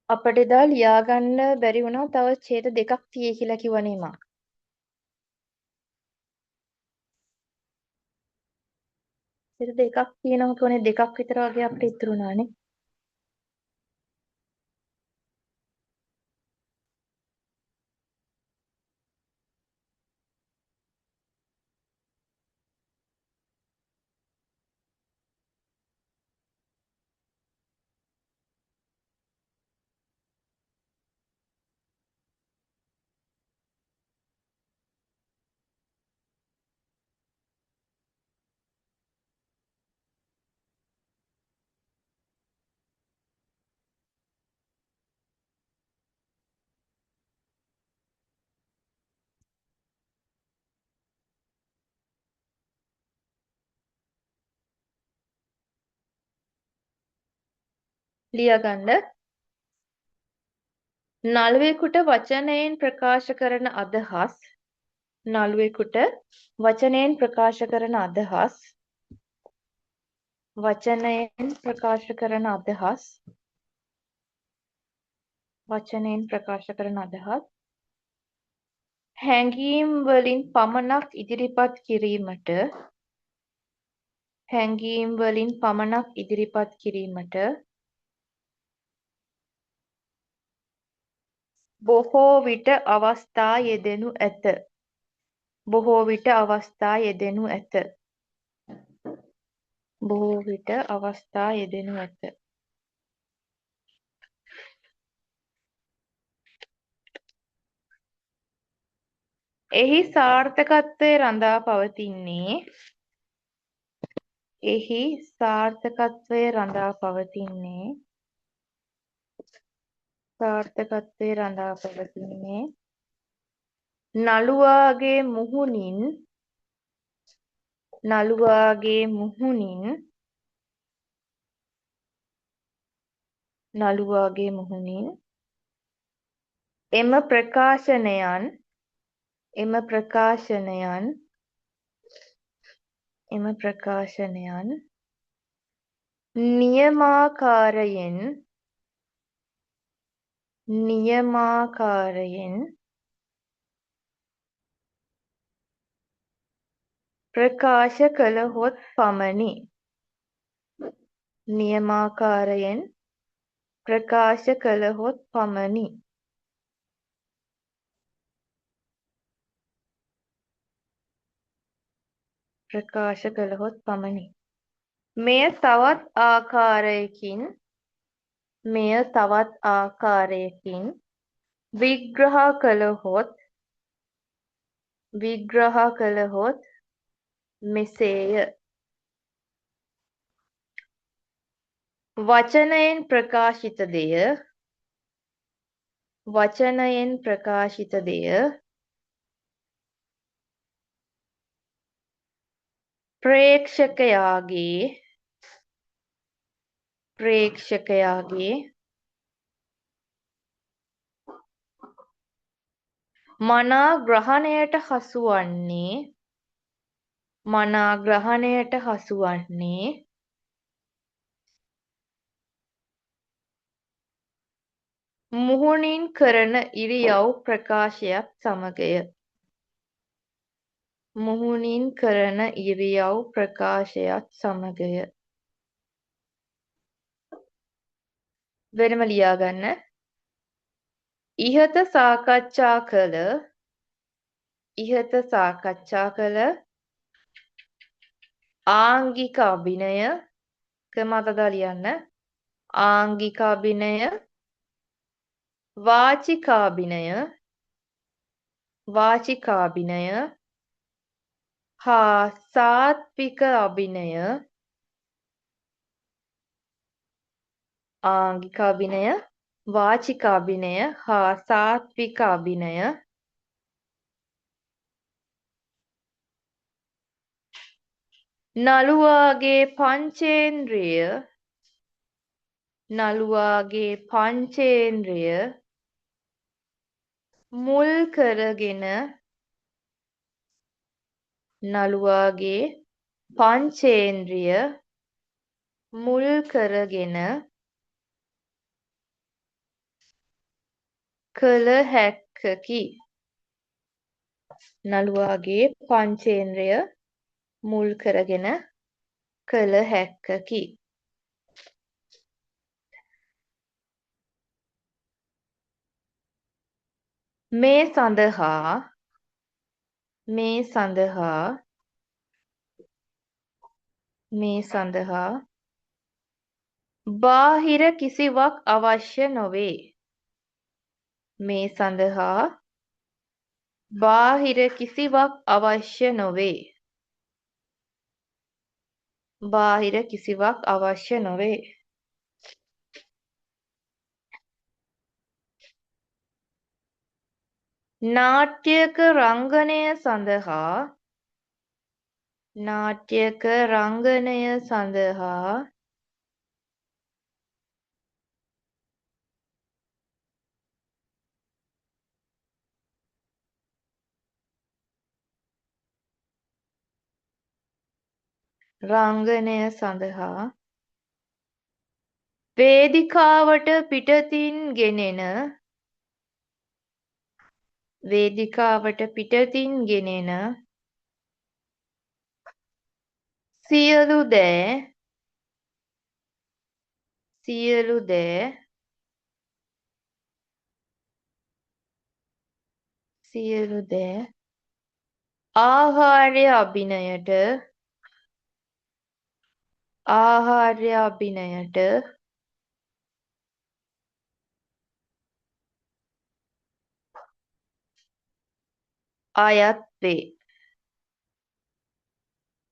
අපිට එදා ලියාගන්න බැරි වුණා තව ඡේද දෙකක් තියෙයි කියලා කිව්වනේ මං. ඡේද දෙකක් තියෙනවා කියන්නේ දෙකක් විතර වගේ අපිට ඉතුරු වුණානේ. ලියාගන්න. නළුවෙකුට වචනයෙන් ප්‍රකාශ කරන අදහස් නළුවෙකුට වචනයෙන් ප්‍රකාශ කරන අදහස් වචනයෙන් ප්‍රකාශ කරන අදහස් වචනයෙන් ප්‍රකාශ කරන අදහස් හැඟීම් වලින් පමණක් ඉදිරිපත් කිරීමට හැඟීම් වලින් පමණක් ඉදිරිපත් කිරීමට බොහෝ විට අවස්ථා යෙදෙනු ඇත. බොහෝ විට අවස්ථා යෙදෙනු ඇත. බොහෝ විට අවස්ථා යෙදෙනු ඇත. එහි සාර්ථකත්වය රඳා පවතින්නේ එහි සාර්ථකත්වය රඳා පවතින්නේ සාර්ථකත්වය රඳා පවතින්නේ නළුවාගේ මුහුණින් නළුවාගේ මුහුණින් නළුවාගේ මුහුණින් එම ප්‍රකාශනයන් එම ප්‍රකාශනයන් එම ප්‍රකාශනයන් නියමාකාරයෙන් නියමාකාරයෙන් ප්‍රකාශ කළහොත් පමණි. නියමාකාරයෙන් ප්‍රකාශ කළහොත් පමණි. ප්‍රකාශ කළහොත් පමණි. මෙය තවත් ආකාරයකින් මෙය තවත් ආකාරයකින් විග්‍රහ කළහොත් මෙසේය. වචනයෙන් ප්‍රකාශිත දෙය වචනයෙන් ප්‍රකාශිත දෙය ප්‍රේක්ෂකයාගේ මනා ග්‍රහණයට හසුවන්නේ මුහුණින් කරන ඉරියව් ප්‍රකාශයත් සමගය. මුහුණින් කරන ඉරියව් ප්‍රකාශයත් සමගය. වෙනම ලියාගන්න. ඉහත සාකච්ඡා කළ ආංගික අභිනය මතදා ලියන්න. ආංගික අභිනය වාචිකාභිනය හා සාත්වික අභිනය ආංගික අභිනය වාචික අභිනය හා සාත්වික අභිනය නළුවාගේ පංචේන්ද්‍රිය මුල් කරගෙන නළුවාගේ පංචේන්ද්‍රිය මුල් කරගෙන කළ හැක්කකි. නළුවාගේ පංචේන්ද්‍රය මුල් කරගෙන කළ හැක්කකි. මේ සඳහා බාහිර කිසිවක් අවශ්‍ය නොවේ. මේ සඳහා බාහිර කිසිවක් අවශ්‍ය නොවේ. බාහිර කිසිවක් අවශ්‍ය නොවේ. නාට්‍යයක රංගනය සඳහා වේදිකාවට පිටතින් ගෙනෙන සියලු දෑ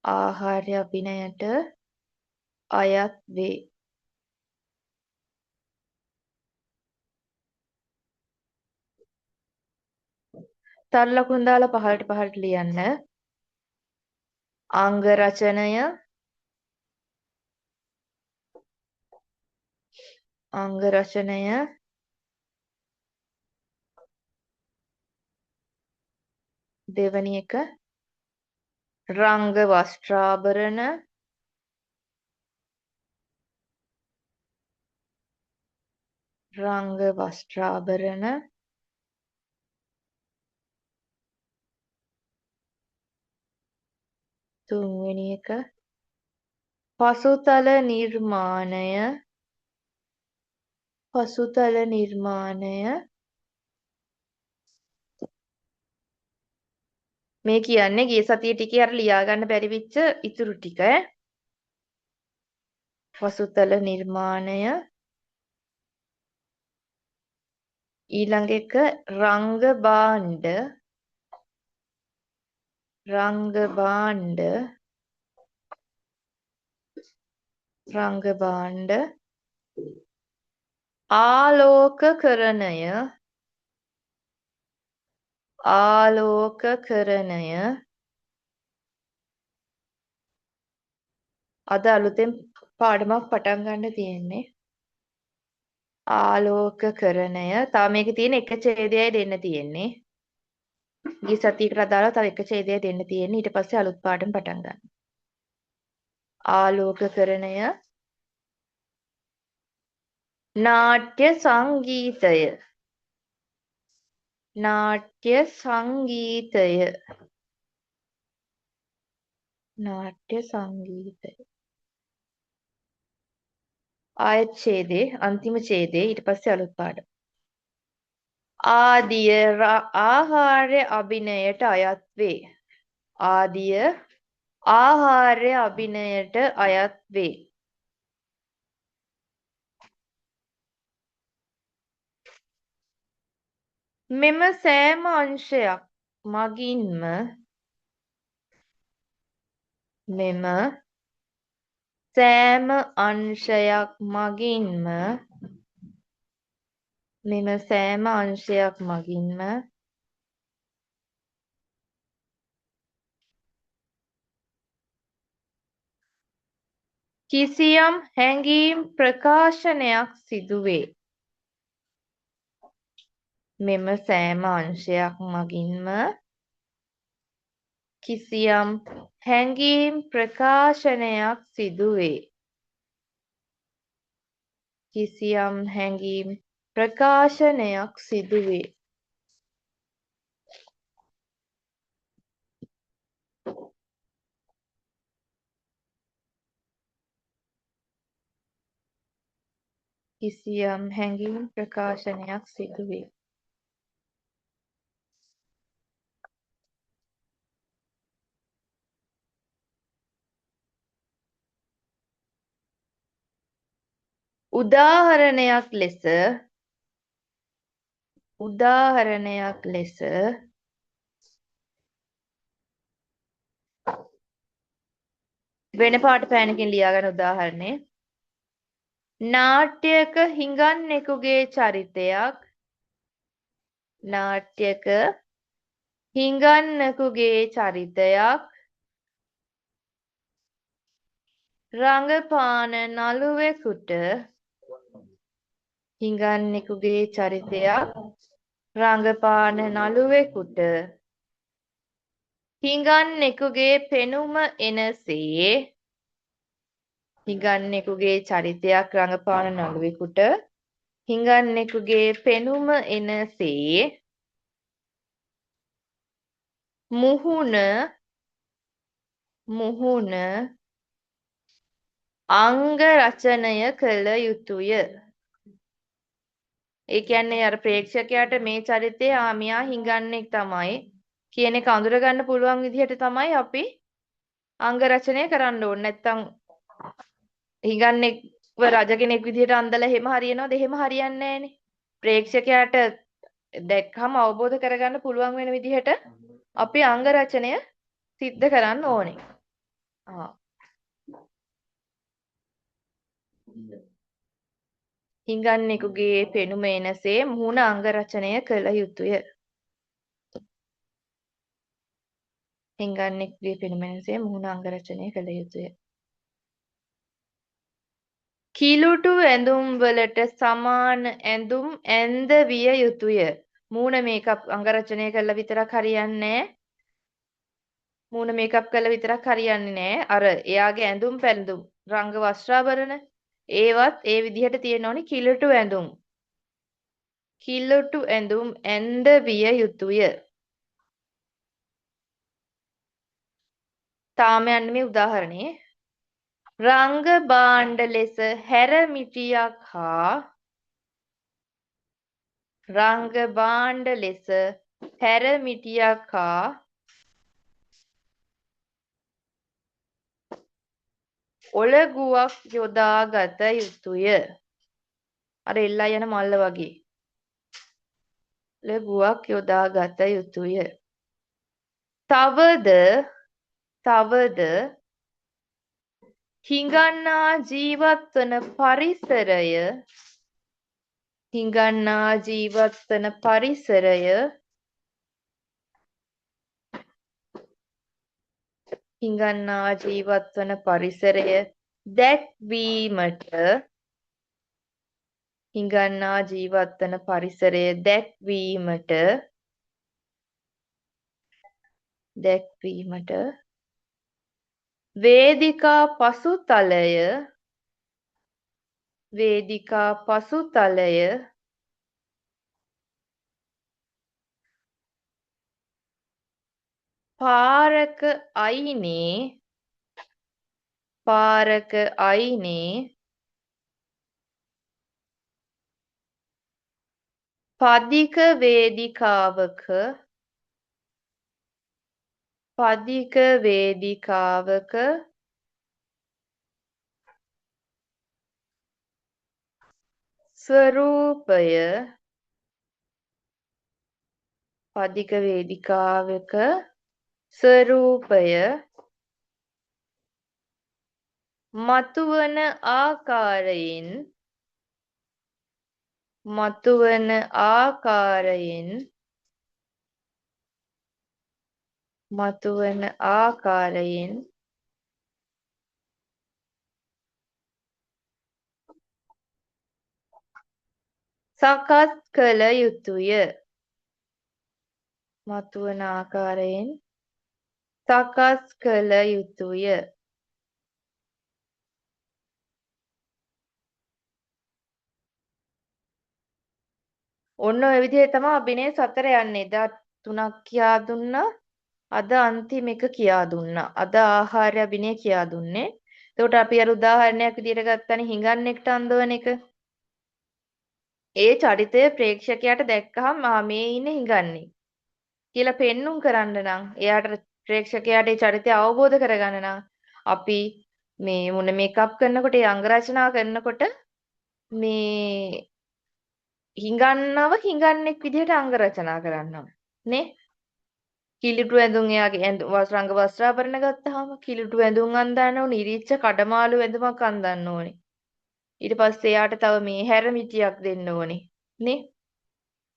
ආහාර්ය අභිනයට අයත් වේ. තල් ලකුණු දාලා පහළට ලියන්න. අංග රචනය දෙවැනි එක රංග වස්ත්‍රාභරණ තුන්වෙනි එක පසුතල නිර්මාණය මේ කියන්නේ ගිය සතියේ ටිකේ අර ලියා ගන්න බැරි වෙච්ච ඉතුරු ටික පසුතල නිර්මාණය ඊළඟ එක රංග භාණ්ඩ ආලෝකකරණය අද අලුතෙන් පාඩමක් පටන් ගන්න තියෙන්නේ ආලෝකකරණය. තව මේකේ තියෙන එක ඡේදයයි දෙන්න තියෙන්නේ. ගිය සතියකට අදාළව තව එක ඡේදයයි දෙන්න තියෙන්නේ. ඊට පස්සේ අලුත් පාඩම පටන් ගන්න. ආලෝකකරණය නාට්‍ය සංගීතය ආයත් ඡේදේ අන්තිම ඡේදේ ඊට පස්සේ අලුත් පාඩම ආදිය ආහාර්ය අභිනයට අයත් වේ. මෙම සෑම අංශයක් මගින්ම කිසියම් හැඟීම් ප්‍රකාශනයක් සිදුවේ. මෙම සෑම අංශයක් මගින්ම කිසියම් හැඟීම් ප්‍රකාශනයක් සිදුවේ. ප්‍රකාශනයක් සිදුවේ. කිසියම් හැඟීම් ප්‍රකාශනයක් සිදුවේ. උදාහරණයක් ලෙස වෙන පාට පෑනකින් ලියාගන්න උදාහරණේ. නාට්‍යයක හිඟන්නෙකුගේ චරිතයක් රඟපාන නළුවෙකුට හිඟන්නෙකුගේ පෙනුම එනසේ මුහුණ අංගරචනය කළ යුතුය. ඒ කියන්නේ අර ප්‍රේක්ෂකයාට මේ චරිතයේ මෙයා හිඟන්නෙක් තමයි කියන එක අඳුරගන්න පුළුවන් විදිහට තමයි අපි අංග රචනය කරන්න ඕනේ. නැත්තම් හිඟන්නෙක්ව රජ කෙනෙක් විදිහට අන්දලා එහෙම හරියනවද? එහෙම හරියන්නේ නැහනේ. ප්‍රේක්ෂකයාට දැක්කම අවබෝධ කරගන්න පුළුවන් වෙන විදිහට අපි අංග රචනය සිද්ධ කරන්න ඕනේ. හිඟන්නෙකුගේ පෙනුම එනසේ මුහුණ අංග රචනය කළ යුතුය. කිලුටු ඇඳුම් වලට සමාන ඇඳුම් ඇන්ද විය යුතුය. මූණ මේකප් අංග රචනය කළා විතරක් හරියන්නේ නැහැ. අර එයාගේ ඇඳුම් පැළඳුම් රංග වස්ත්‍රාභරණ ඒවත් ඒ විදිහට තියෙන්න ඕනි. කිලුටු ඇඳුම් ඇන්ද විය යුතුය. තාම යන්නේ මේ උදාහරණේ. රංග භාණ්ඩ ලෙස හැරමිටියක් හා ඔලගුවක් යොදා ගත යුතුය. අර එල්ලා යන මල්ල වගේ. ඔලගුවක් යොදා ගත යුතුය. තවද හිඟන්නා ජීවත්වන පරිසරය දැක්වීමට වේදිකා පසුතලය පාරක අයිනේ පදික වේදිකාවක ස්වරූපය මතුවන ආකාරයෙන් සකස් කළ යුතුය. ඔන්න ඔය විදිහේ තමයි අභිනය සතර යන්නේ. එදා තුනක් කියා දුන්නා. අද අන්තිම එක කියා දුන්නා. අද ආහාර අභිනය කියා දුන්නේ. එතකොට අපි අර උදාහරණයක් විදිහට ගත්තනේ හිඟන්නෙක්ට අන්දවන එක. ඒ චරිතය ප්‍රේක්ෂකයාට දැක්කහම මේ ඉන්නේ හිඟන්නේ කියලා පෙන්눔 කරන්න නම් එයාට ප්‍රේක්ෂකයාට ඒ චරිතය අවබෝධ කරගන්න නම් අපි මේ මුණ මේකප් කරනකොට ඒ අංග රචනා කරනකොට මේ හිඟන්නව හිඟන්නෙක් විදිහට අංග රචනා කරනවා නේ. කිලිටු ඇඳුම් එයාගේ රංග වස්ත්‍රාභරණ ගත්තාම කිලිටු ඇඳුම් අඳින්න ඕනේ, ඉරිච්ච කඩමාළු ඇඳුමක් අඳින්න ඕනේ. ඊට පස්සේ එයාට තව මේ හැරමිටියක් දෙන්න ඕනේ නේ.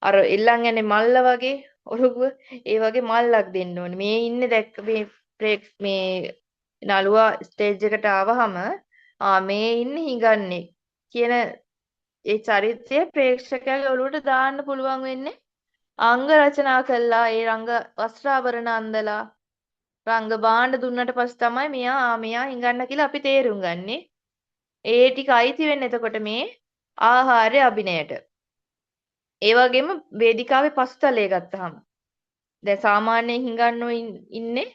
අර එල්ලන් යන්නේ මල්ල වගේ ඔරුගුව ඒ වගේ මල්ලක් දෙන්න ඕනේ. මේ ඉන්නේ දැක්ක මේ නළුවා ස්ටේජ් එකට ආවහම මේ ඉන්නේ හිඟන්නේ කියන ඒ චරිතය ප්‍රේක්ෂකයාගේ ඔළුවට දාන්න පුළුවන් වෙන්නේ අංග රචනා කළා ඒ රංග වස්ත්‍රාභරණ අන්දලා රංග භාණ්ඩ දුන්නට පස්සේ තමයි මෙයා හිඟන්න කියලා අපි තේරුම් ගන්නෙ. ඒ ටික අයිති වෙන්නේ එතකොට මේ ආහාර අභිනයට. ඒ වගේම වේදිකාවේ පසුතලයේ ගත්තාම දැන් සාමාන්‍යයෙන් හිඟන්නෝ ඉන්නේ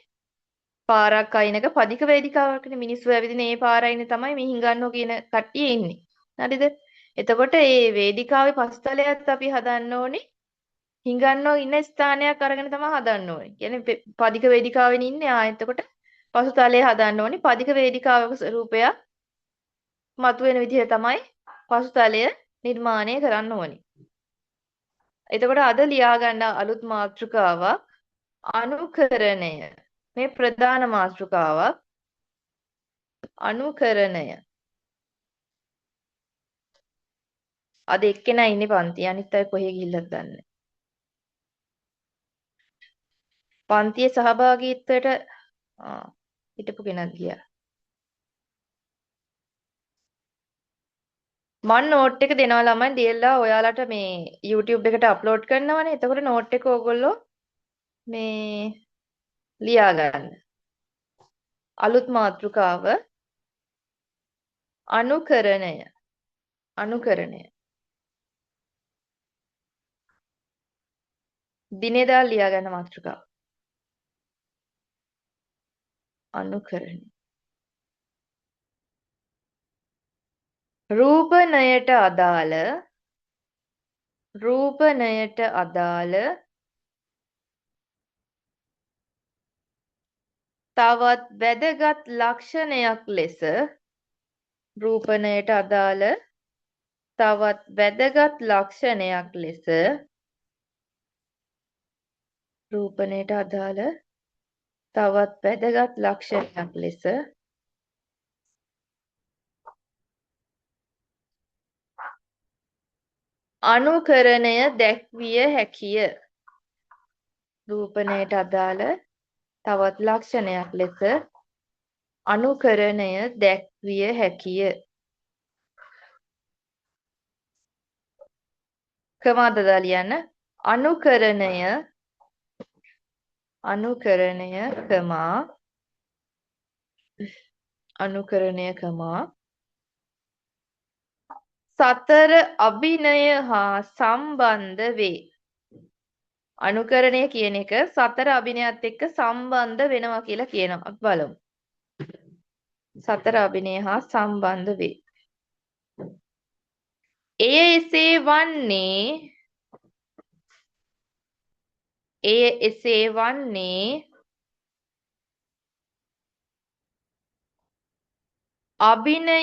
පාරක් අයිනක පදික වේදිකාවකනේ මිනිස්සු ඇවිදින ඒ පාර අයිනේ තමයි මේ හිඟන්නෝ කියන කට්ටිය ඉන්නේ. හරිද? එතකොට මේ වේදිකාවේ පසුතලයත් අපි හදන්න ඕනේ. හිඟන්නෝ ඉන්න ස්ථානයක් අරගෙන තමයි හදන්න ඕනේ. කියන්නේ පදික වේදිකාවෙන් ඉන්නේ එතකොට පසුතලය හදන්න ඕනේ. පදික වේදිකාවක ස්වරූපයක් මතුවෙන විදිහ තමයි පසුතලය නිර්මාණය කරන්න ඕනේ. එතකොට අද ලියා ගන්න අලුත් මාතෘකාවක් අනුකරණය. මේ ප්‍රධාන මාතෘකාවක් අනුකරණය. අද එක්කෙනා ඉන්නේ පන්ති. අනිත් අය කොහෙ ගිහිල්ලද දන්නේ. පන්තියේ සහභාගීත්වයට හිටපු කෙනෙක් ගියා. මම නෝට් එක දෙනවා ළමයි දීලා ඔයාලට මේ YouTube එකට අප්ලෝඩ් කරනවනේ. එතකොට නෝට් එක ඕගොල්ලෝ මේ ලියා ගන්න. අලුත් මාතෘකාව අනුකරණය. අනුකරණය. දිනේදා ලියා ගන්න මාතෘකාව. අනුකරණය. රූපණයට අදාළ තවත් වැදගත් ලක්ෂණයක් ලෙස රූපණයට අදාළ තවත් වැදගත් ලක්ෂණයක් ලෙස රූපණයට අදාළ තවත් වැදගත් ලක්ෂණයක් ලෙස අනුකරණය දැක්විය හැකිය. රූපණයට අදාළ තවත් ලක්ෂණයක් ලෙස අනුකරණය දැක්විය හැකිය. කමාදදා ලියන්න අනුකරණය සතර අභිනය හා සම්බන්ධ වේ. අනුකරණය කියන එක සතර අභිනයත් එක්ක සම්බන්ධ වෙනවා කියලා කියනවා. අපි බලමු. සතර අභිනය හා සම්බන්ධ වේ. එය එසේ වන්නේ අභිනය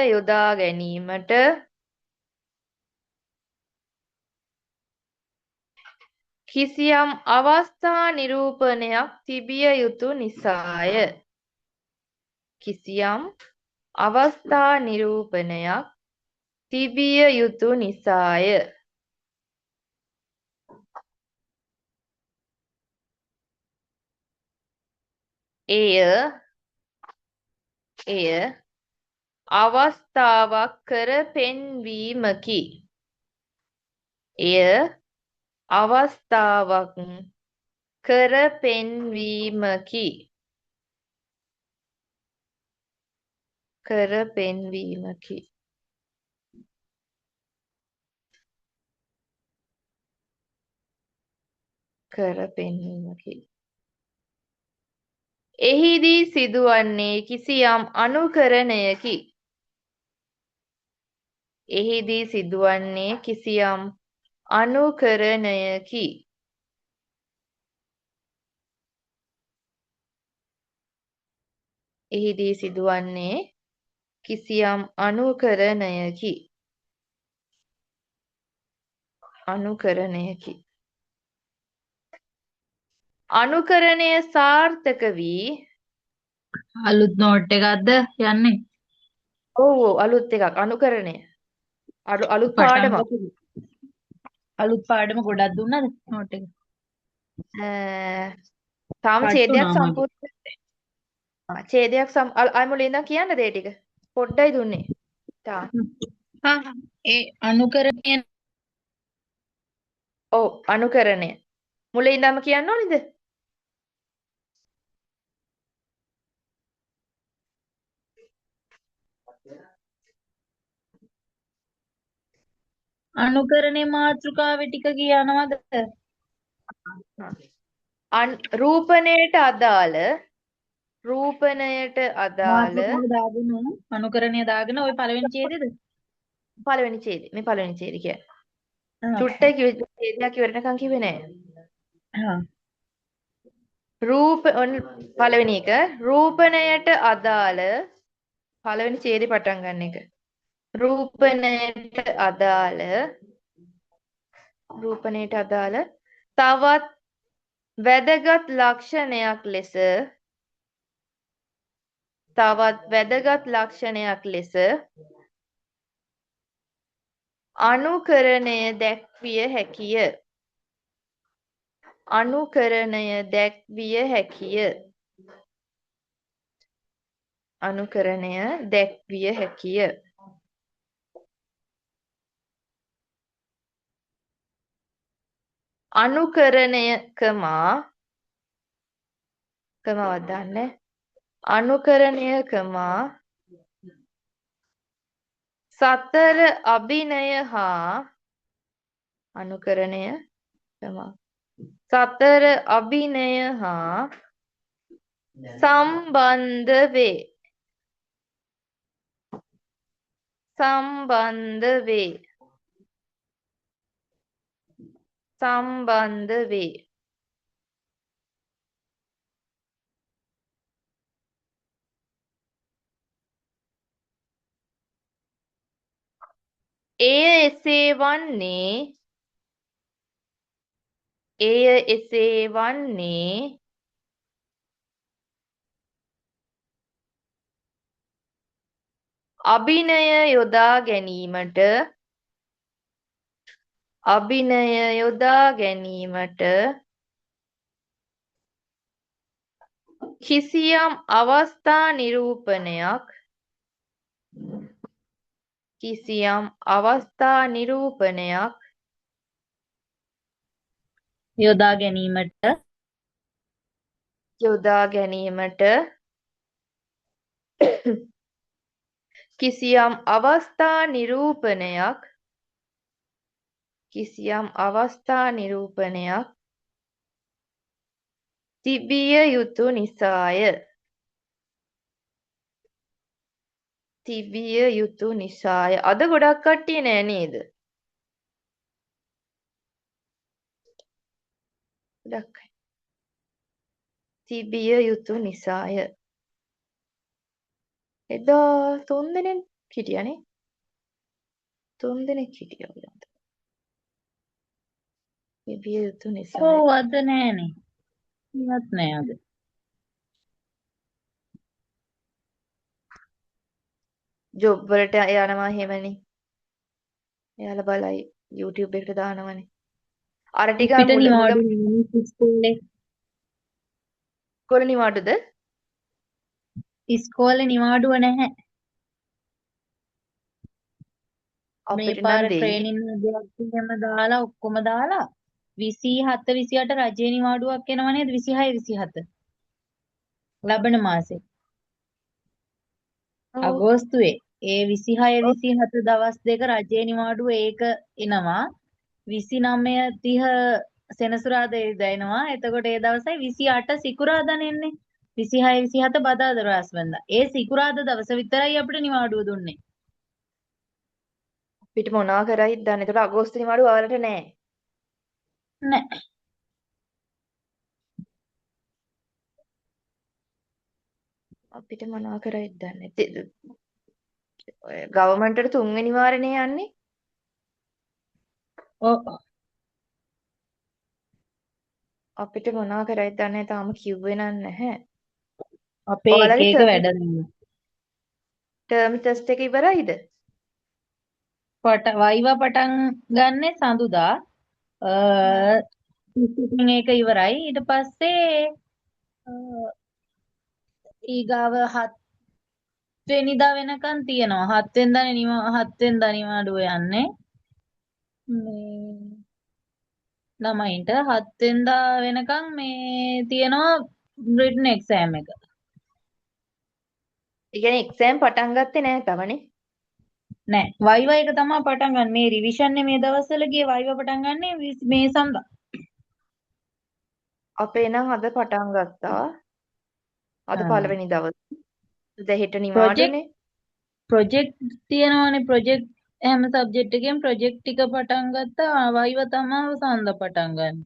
යොදා ගැනීමට කිසියම් අවස්ථා නිරූපණයක් තිබිය යුතු නිසාය. කිසියම් අවස්ථා නිරූපණයක් තිබිය යුතු නිසාය. එය අවස්ථාවක් කර පෙන්වීමකි. එය අවස්ථාවක් කර පෙන්වීමකි. කර පෙන්වීමකි. එහිදී සිදුවන්නේ කිසියම් අනුකරණයකි. එහිදී සිදුවන්නේ කිසියම් අනුකරණයකි. එහිදී සිදුවන්නේ කිසියම් අනුකරණයකි. අනුකරණයකි. අනුකරණය සාර්ථක වී අලුත් නෝට් එකක්ද යන්නේ? ඔව් ඔව් අලුත් එකක් අනුකරණය. අලුත් පටන් පාඩමක්. ගත්තද? අලුත් පාඩම ගොඩක් දුන්නද නෝට් එක? තාම කට් ඡේදයක් වුණා මගේ. සම්පූර්ණ ඡේදයක් අය මුලින් ඉඳන් කියන්නද ඒ ටික? පොඩ්ඩයි දුන්නේ. තාම. හා ඒ අනුකරණය ඔව් අනුකරණය. මුලින් ඉඳන්ම කියන්න ඕනිද? අනුකරණේ මාතෘකාවේ ටික කියනවද? රූපණයට අදාළ රූපණයට අදාළ මාතෘකාව දාගෙන අනුකරණය දාගෙන ওই පළවෙනි ඡේදෙද? පළවෙනි ඡේදය. මේ පළවෙනි ඡේදය කියන්නේ. ආ චුට්ටයි කිව්වේ ඡේදයක් ඉවරනකම් කිව්වේ නෑ. ආ පළවෙනි එක රූපණයට අදාළ පළවෙනි ඡේදේ පටන් ගන්න එක. රූපණයට අදාළ තවත් වැදගත් ලක්ෂණයක් ලෙස අනුකරණය දැක්විය හැකිය. අනුකරණය දැක්විය හැකිය. අනුකරණය දැක්විය හැකිය. අනුකරණය කමාවක් දාන්නේ. අනුකරණය සතර අභිනය හා අනුකරණය සතර අභිනය හා සම්බන්ධ වේ. සම්බන්ධ වේ. එය එසේ වන්නේ අභිනය යොදා ගැනීමට කිසියම් අවස්ථා නිරූපණයක් යොදා ගැනීමට කිසියම් අවස්ථා නිරූපණයක් තිබිය යුතු නිසාය. අද ගොඩක් කට්ටිය නෑ නේද? ගොඩක් අය. තිබිය යුතු නිසාය. එදා 3 දෙනෙක් හිටියානේ. 3 දෙනෙක් හිටියා ඔයාලට. තිබිය යුතු නිසාය. ඔව් අද නෑනේ. ඉවත් නෑ අද. ජොබ් වලට යනවා එහෙමනේ. එයාලා බලයි YouTube එකට දානවනේ. අර ටික අපිට මුල නිවාඩු නෙමෙයි ඉස්කෝලේ. කොළ නිවාඩුද? ඉස්කෝලේ නිවාඩුව නැහැ. මේ අපිට පාර නම් දෙයි. ට්‍රේනින් දෙයක් දාලා ඔක්කොම දාලා 27 28 රජයේ නිවාඩුවක් එනවා නේද? 26 27 ලබන මාසේ. ඔව් අගෝස්තුවේ ඒ 26 27 දවස් දෙක රජයේ නිවාඩුව ඒක එනවා 29 30 සෙනසුරාදා එනවා එතකොට ඒ දවසයි 28 සිකුරාදානේ එන්නේ 26 27 බදාදා රාස්වන්දා ඒ සිකුරාදා දවස විතරයි අපිට නිවාඩුව දුන්නේ අපිට මොනවා කරයිද දන්නේ. ඒතකොට අගෝස්තු නිවාඩුව ඔයාලට නෑ. නෑ අපිට මොනවා කරයිද දන්නේ. ඔය ගවර්න්මන්ට් එකට තුන්වෙනි වාරනේ යන්නේ. ඔව් අපිට මොනවා කරයිද දන්නේ තාම කිව්වේ නැහැ. අපේ එක ඔයාලගේ එක වැඩ දෙනවා ටර්ම් ටෙස්ට් එක ඉවරයිද? වයිවා පටන් ගන්නෙ සඳුදා ටියුෂන් එක ඉවරයි ඊට පස්සේ අ, ඊගාව 7 වෙනිදා වෙනකන් තියෙනවා 7 වෙනිදා නිවාඩුව යන්නේ මේ ළමයින්ට 7 වෙනිදා වෙනකන් මේ තියෙනවා රිටන් එක්සෑම් එක ඒ කියන්නේ එක්සෑම් පටන් ගත්තේ නෑ තමනේ. නෑ වයිවා එක තමයි පටන් ගන්න මේ රිවිෂන් මේ දවස්වල ගියේ වයිවා පටන් ගන්නෙ මේ සඳ අපේ නම් අද පටන් ගත්තා. අද පළවෙනි දවසේ. දැන් හෙට ප්‍රොජෙක්ට් නිවාඩුනේ. තියෙනවානේ ප්‍රොජෙක්ට් හැම සබ්ජෙක්ට් එකෙන් ප්‍රොජෙක්ට් ටික පටන් ගත්තා වයිවා තමයි සඳ පටන් ගන්න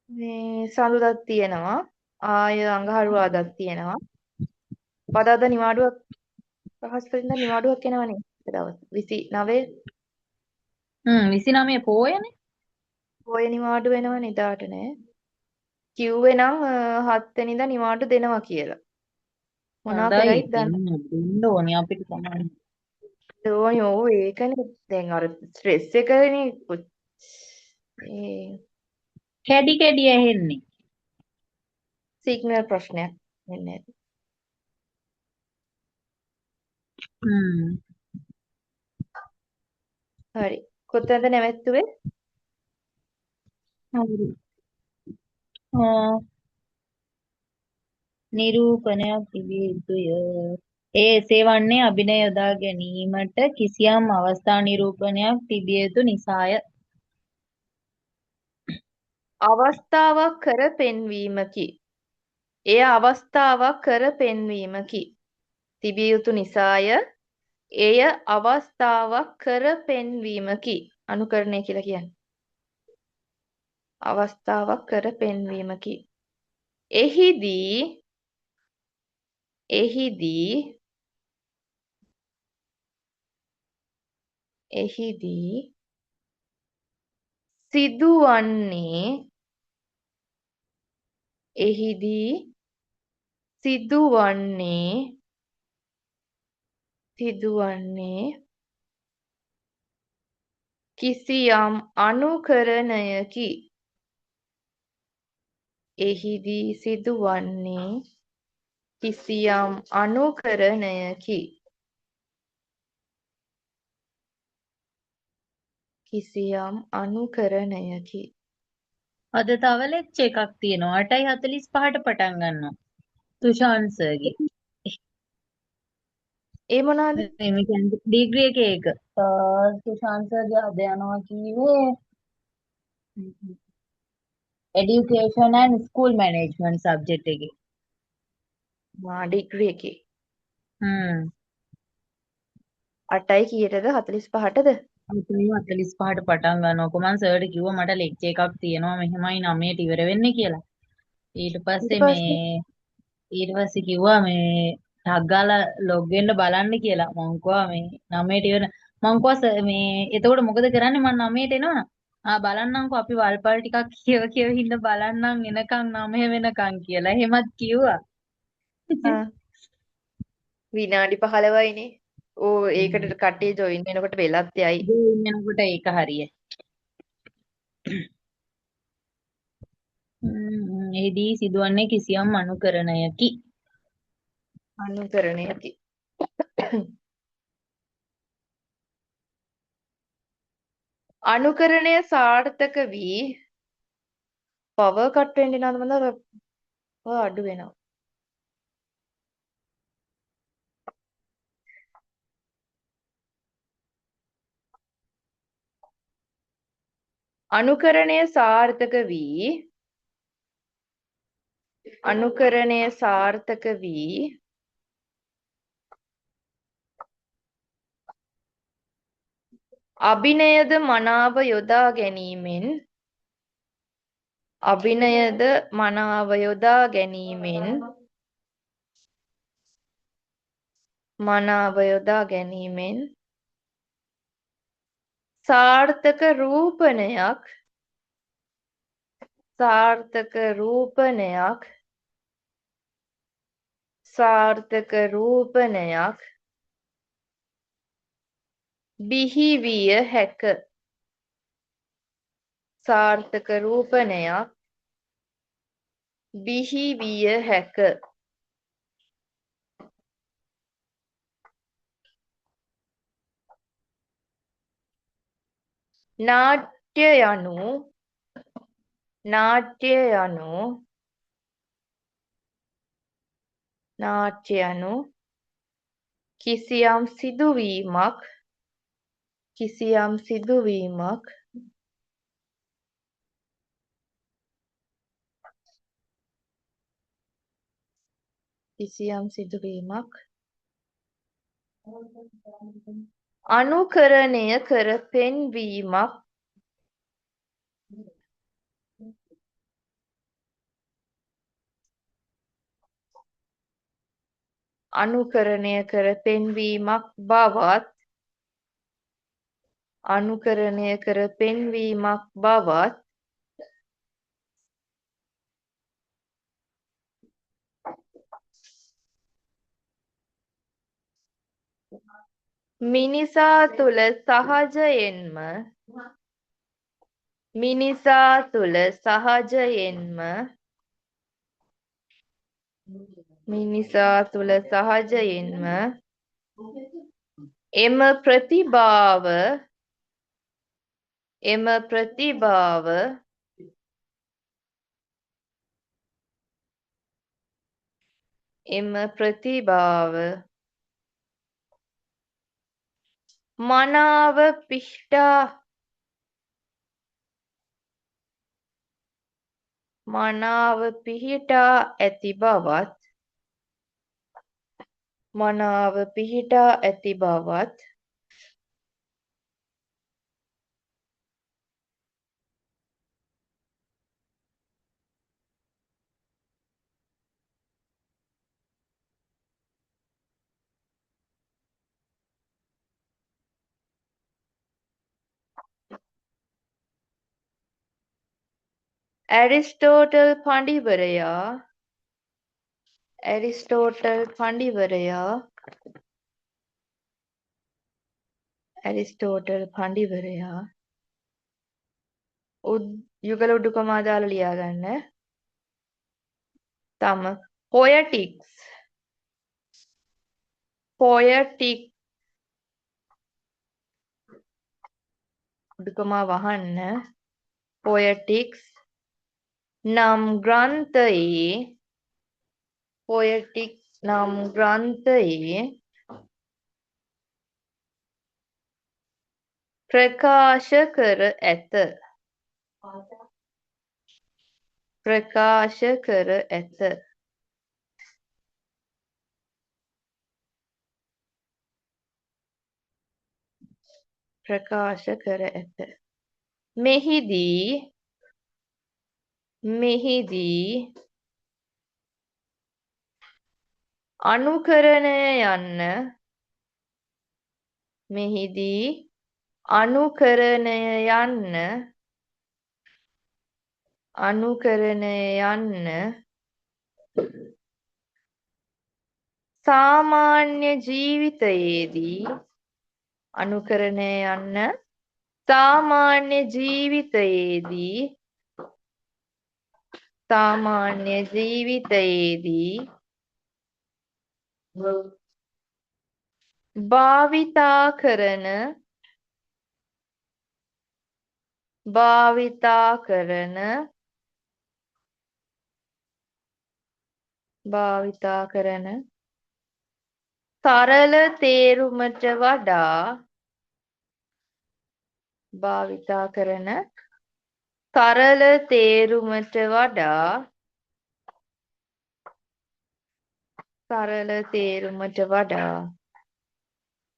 මේ සඳුදාත් තියෙනවා. ආය අඟහරුවාදාත් තියෙනවා. පදාද නිවාඩුවක් පහස්පතින්දා නිවාඩුවක් එනවනේ. දවස් 29 29 පෝයනේ පොය නිවාඩු වෙනවනේ එදාට නෑ. කිව්වේ නම් 7 වෙනිදා නිවාඩු දෙනවා කියලා. මොනවා හොඳයි කරයිද දන්නේ. දෙන්න ඕනේ අපිට තමයි ඕනි ඔව් ඒකනේ. දැන් අර ස්ට්‍රෙස් එකනේ. ඒ කැඩි කැඩි ඇහෙන්නේ සිග්නල් ප්‍රශ්නයක් වෙන්නේ. හ්ම් හරි. කොතනද නැවැත්තුවේ? හරි නිරූපණයක් තිබිය යුතුය. එසේ වන්නේ අභිනය යොදා ගැනීමට කිසියම් අවස්ථා නිරූපණයක් තිබිය යුතු නිසාය. අවස්ථාවක් කර පෙන්වීමකි. එය අවස්ථාවක් කර පෙන්වීමකි. තිබිය යුතු නිසාය. එය අවස්ථාවක් කර පෙන්වීමකි. අනුකරණය කියලා කියන්නේ. අවස්ථාවක් කර පෙන්වීමකි. එහිදී එහිදී එහිදී සිදුවන්නේ එහිදී සිදුවන්නේ කිසියම් අනුකරණයකි. එහිදී සිදුවන්නේ කිසියම් අනුකරණයකි. කිසියම් අනුකරණයකි. අද තව ලෙක්චර් එකක් තියෙනවා 8:45ට පටන් ගන්නවා. තුෂාන් සර්ගේ. ඒ මොනවාද? මේ කියන්නේ ඩිග්‍රී එකේ එක. තුෂාන් සර්ගේ අද යනවා කිව්වේ education and school management subject එකේ. ඩිග්‍රී එකේ. හ්ම් 8යි කීයටද 45ටද? 8:45ට පටන් ගන්නකො මං සර්ට කිව්වා මට ලෙක්චර් එකක් තියෙනවා මෙහෙමයි 9ට ඉවර වෙන්නේ කියලා. ඊට ඊට පස්සේ පස්සේ මේ ඊට පස්සේ කිව්වා මේ ටග් ගාලා ලොග් වෙන්න බලන්න කියලා. මං කිව්වා මේ 9ට ඉවර මං කිව්වා මේ එතකොට මොකද කරන්නේ මං 9ට එනවනම් බලන්නම්කෝ අපි වල්පල් ටිකක් කියව හින්ද බලන්නම් එනකන් 9 වෙනකන් කියලා. එහෙමත් කිව්වා. විනාඩි 15යිනේ. ඕ ඒකට කට්ටිය ජොයින් වෙනකොට වෙලත් යයි. ජොයින් වෙනකොට ඒක හරියයි. එහිදී සිදුවන්නේ කිසියම් අනුකරණයකි. අනුකරණයකි. අනුකරණය සාර්ථක වී පවර් කට් වෙන්න නේද මන්ද අඩු වෙනවා. අනුකරණය සාර්ථක වී අනුකරණය සාර්ථක වී අභිනයද මනාව යොදා ගැනීමෙන් අභිනයද මනාව යොදා ගැනීමෙන් මනාව යොදා ගැනීමෙන් සාර්ථක රූපණයක් සාර්ථක රූපණයක් සාර්ථක රූපණයක් බිහි විය හැක සාර්ථක රූපණයක් බිහි විය හැක නාට්‍ය යනු නාට්‍ය යනු නාට්‍ය යනු කිසියම් සිදුවීමක් කිසියම් සිදුවීමක් කිසියම් සිදුවීමක් අනුකරණය කර පෙන්වීමක් අනුකරණය කර පෙන්වීමක් බවත් අනුකරණය කර පෙන්වීමක් බවත් මිනිසා තුළ සහජයෙන්ම මිනිසා තුළ සහජයෙන්ම මිනිසා තුළ සහජයෙන්ම එම ප්‍රතිභාව එම ප්‍රතිභාව එම ප්‍රතිභාව මනාව පිහිටා මනාව පිහිටා ඇති බවත් මනාව පිහිටා ඇති බවත් ඇරිස්ටෝටල් පඬිවරයා ඇරිස්ටෝටල් පඬිවරයා ඇරිස්ටෝටල් පඬිවරයා යුගල උඩුකමා දාලා ලියා ගන්න. තම පොයටික්ස් උඩුකමා වහන්න. පොයටික්ස් නම් ග්‍රන්ථයේ පොයටික්ස් නම් ග්‍රන්ථයේ ප්‍රකාශ කර ඇත. ප්‍රකාශ කර ඇත. ප්‍රකාශ කර ඇත. මෙහිදී අනුකරණය යන්න මෙහිදී අනුකරණය යන්න සාමාන්‍ය ජීවිතයේදී අනුකරණය යන්න සාමාන්‍ය ජීවිතයේදී භාවිතා කරන සරල තේරුමට වඩා සරල තේරුමට වඩා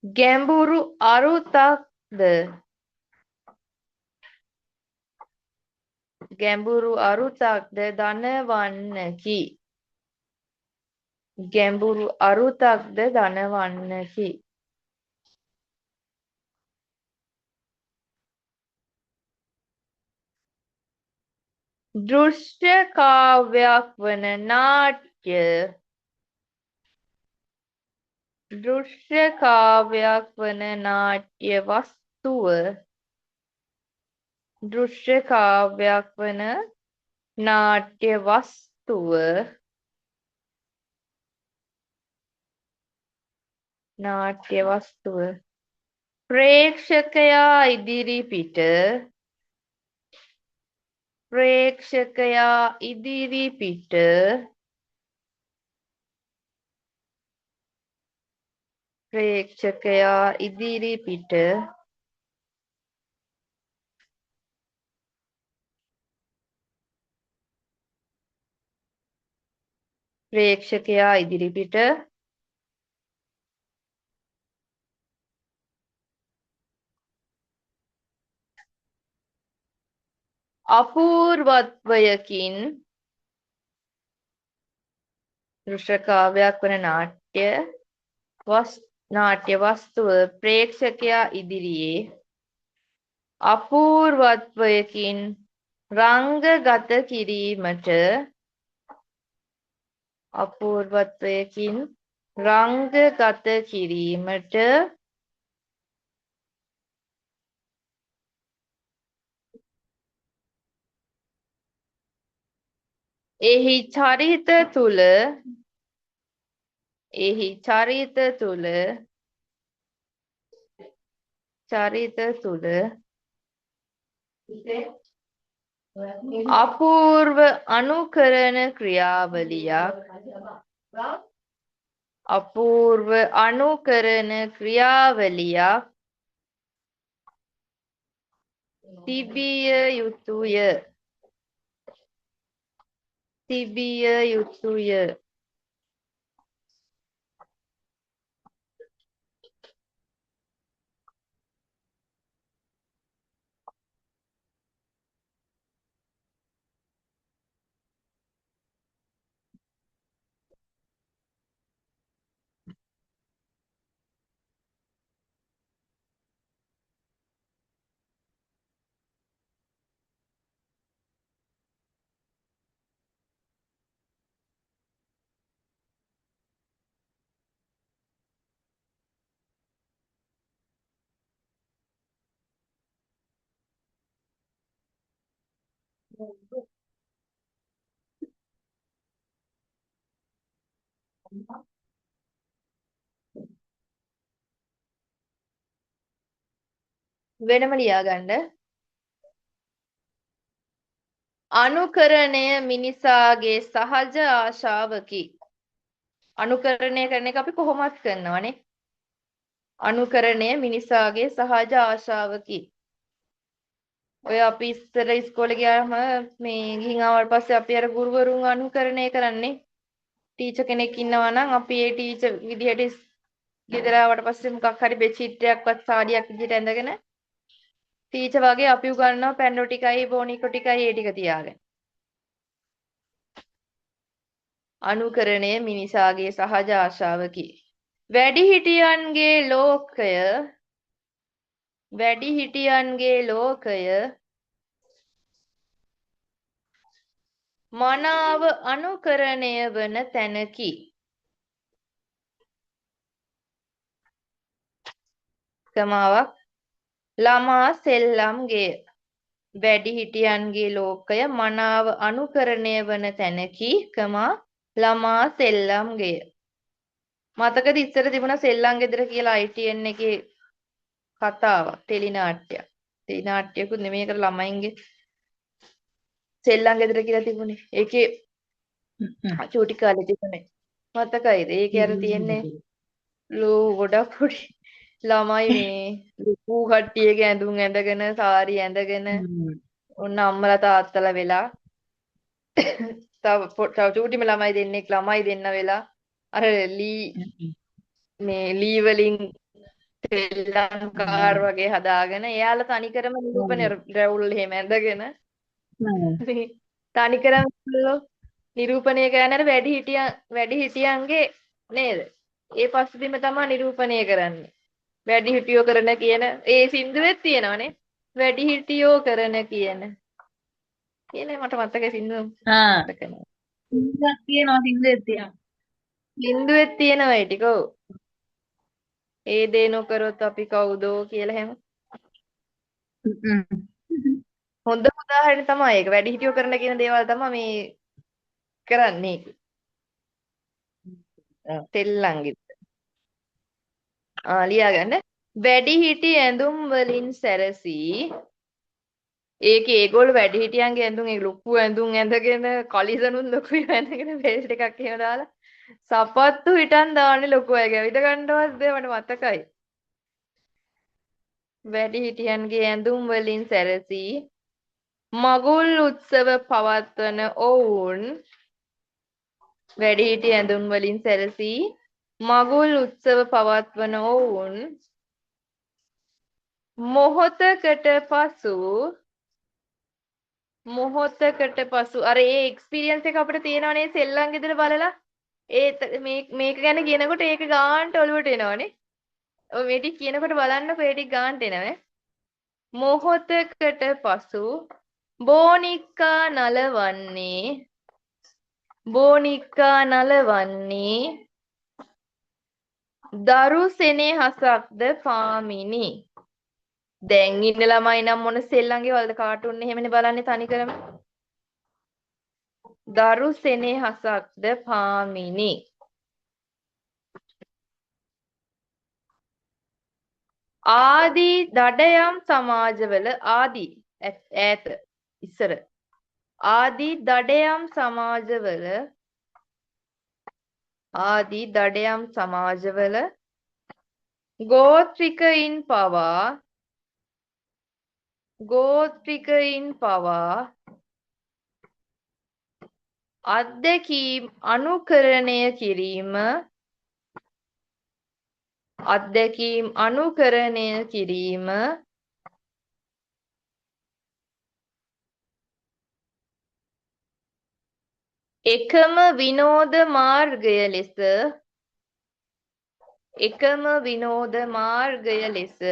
ගැඹුරු අරුතක්ද දනවන්නකි. දෘශ්‍ය කාව්‍යයක් වන නාට්‍ය වස්තුව ප්‍රේක්ෂකයා ඉදිරිපිට අපූර්වත්වයකින් දෘශ්‍ය කාව්‍යයක් වන නාට්‍ය වස්තුව ප්‍රේක්ෂකයා ඉදිරියේ අපූර්වත්වයකින් රංගගත කිරීමට එහි චරිත තුළ අපූර්ව අනුකරණ ක්‍රියාවලියක් තිබිය යුතුය. වෙනම ලියාගන්න. අනුකරණය මිනිසාගේ සහජ ආශාවකි. අනුකරණය කරන එක අපි කොහොමත් කරනවනේ. අනුකරණය මිනිසාගේ සහජ ආශාවකි. ඔය අපි ඉස්සර ඉස්කෝලේ ගියාම මේ ගිහින් ආවට පස්සේ අපි අර ගුරුවරුන් අනුකරණය කරන්නේ. ටීචර් කෙනෙක් ඉන්නවා නම් අපි ඒ ටීචර් විදිහට ගෙදර ආවට පස්සේ මොකක් හරි බෙඩ්ෂීට් එකක්වත් සාඩියක් විදිහට ඇඳගෙන ටීචර් වගේ අපි උගන්වනවා පැන්ඩෝ ටිකයි බෝනිකෝ ටිකයි ඒ ටික තියාගෙන. අනුකරණය මිනිසාගේ සහජ ආශාවකි. වැඩිහිටියන්ගේ ලෝකය මනාව අනුකරණය වන තැනකි. කමාවක් ළමා සෙල්ලම් ගෙය. වැඩිහිටියන්ගේ ලෝකය මනාව අනුකරණය වන තැනකි, ළමා සෙල්ලම් ගෙය. මතකද ඉස්සර තිබුණා සෙල්ලම් ගෙදර කියලා ITN එකේ කතාවක්, ටෙලි නාට්‍යයක්. ටෙලි නාට්‍යකුත් නෙමෙයි, ඒකට ළමයින්ගේ සෙල්ලම් ගෙදර කියලා තිබුණේ. ඒකේ චූටි කාලේ තිබුණේ. මතකයිද? ඒකේ අර තියෙන්නේ ගොඩක් පොඩි ළමයි මේ ලොකු කට්ටියගේ ඇඳුම් ඇඳගෙන සාරි ඇඳගෙන ඔන්න අම්මලා තාත්තලා වෙලා තව චූටිම ළමයි දෙන්න වෙලා අර ලී මේ ලී වලින් ශ්‍රී හ්ම්. වගේ හදාගෙන එයාලා තනිකරම නිරූපණ රැවුල් එහෙම ඇඳගෙන තනිකරම නිරූපණය කරන අර වැඩිහිටියන්ගේ නේද? ඒ පසුබිම තමයි නිරූපණය කරන්නේ. වැඩිහිටියෝ කරන කියන ඒ සින්දුවෙත් තියෙනවනේ. වැඩිහිටියෝ කරන කියන. කියලා මට මතකයි සින්දුව ආ මතක නෑ. සින්දුවක් තියෙනවා සින්දුවෙත් තියෙනවා. සින්දුවෙත් තියෙනවා ඒ ටික. ඔව්. ඒ දේ නොකරොත් අපි කවුදෝ කියලා එහෙම. හ්ම්. හොඳ උදාහරණ තමයි ඒක. වැඩිහිටියෝ කරන කියන දේවල් තමයි මේ කරන්නේ. තෙල්ලන්ගේ. ලියාගන්න. වැඩිහිටි ඇඳුම් වලින් සැරසී ඒකේ ඒගොල්ලෝ වැඩිහිටියන්ගේ ඇඳුම් ඒ ලොකු ඇඳුම් ඇඳගෙන කලිසනුත් ලොකුයි ඇඳගෙන බේස් එකක් එහෙම දාලා සපත්තු හිටන් දාන්නේ ලොකු අය ගැවිද ගන්නවත් බෑ මට මතකයි. වැඩිහිටියන්ගේ ඇඳුම් වලින් සැරසී මගුල් උත්සව පවත්වන ඔවුන් වැඩිහිටි ඇඳුම් වලින් සැරසී මගුල් උත්සව පවත්වන ඔවුන් මොහොතකට පසු අර ඒ එක්ස්පීරියන්ස් එක අපිට තියෙනවනේ සෙල්ලම් ගෙදර බලලා මේක ගැන කියනකොට ඒක ගාන්ට ඔලුවට එනවනේ. ඔය මේ ටික කියනකොට බලන්නකො ඒ ටික ගාන්ට එනවනේ. මොහොතකට පසු බෝනික්කා නලවන්නේ දරු සෙනෙහසක්ද පාමිනි. දැන් ඉන්න ළමයි නම් මොන සෙල්ලම්ගේ වලද කාටුන් එහෙමනේ බලන්නේ තනිකරම. දරු සෙනෙහසක්ද පාමිනි. ආදී දඩයම් සමාජවල ඈත ඉස්සර ආදී දඩයම් සමාජවල ගෝත්‍රිකයින් පවා අත්දැකීම් අනුකරණය කිරීම එකම විනෝද මාර්ගය ලෙස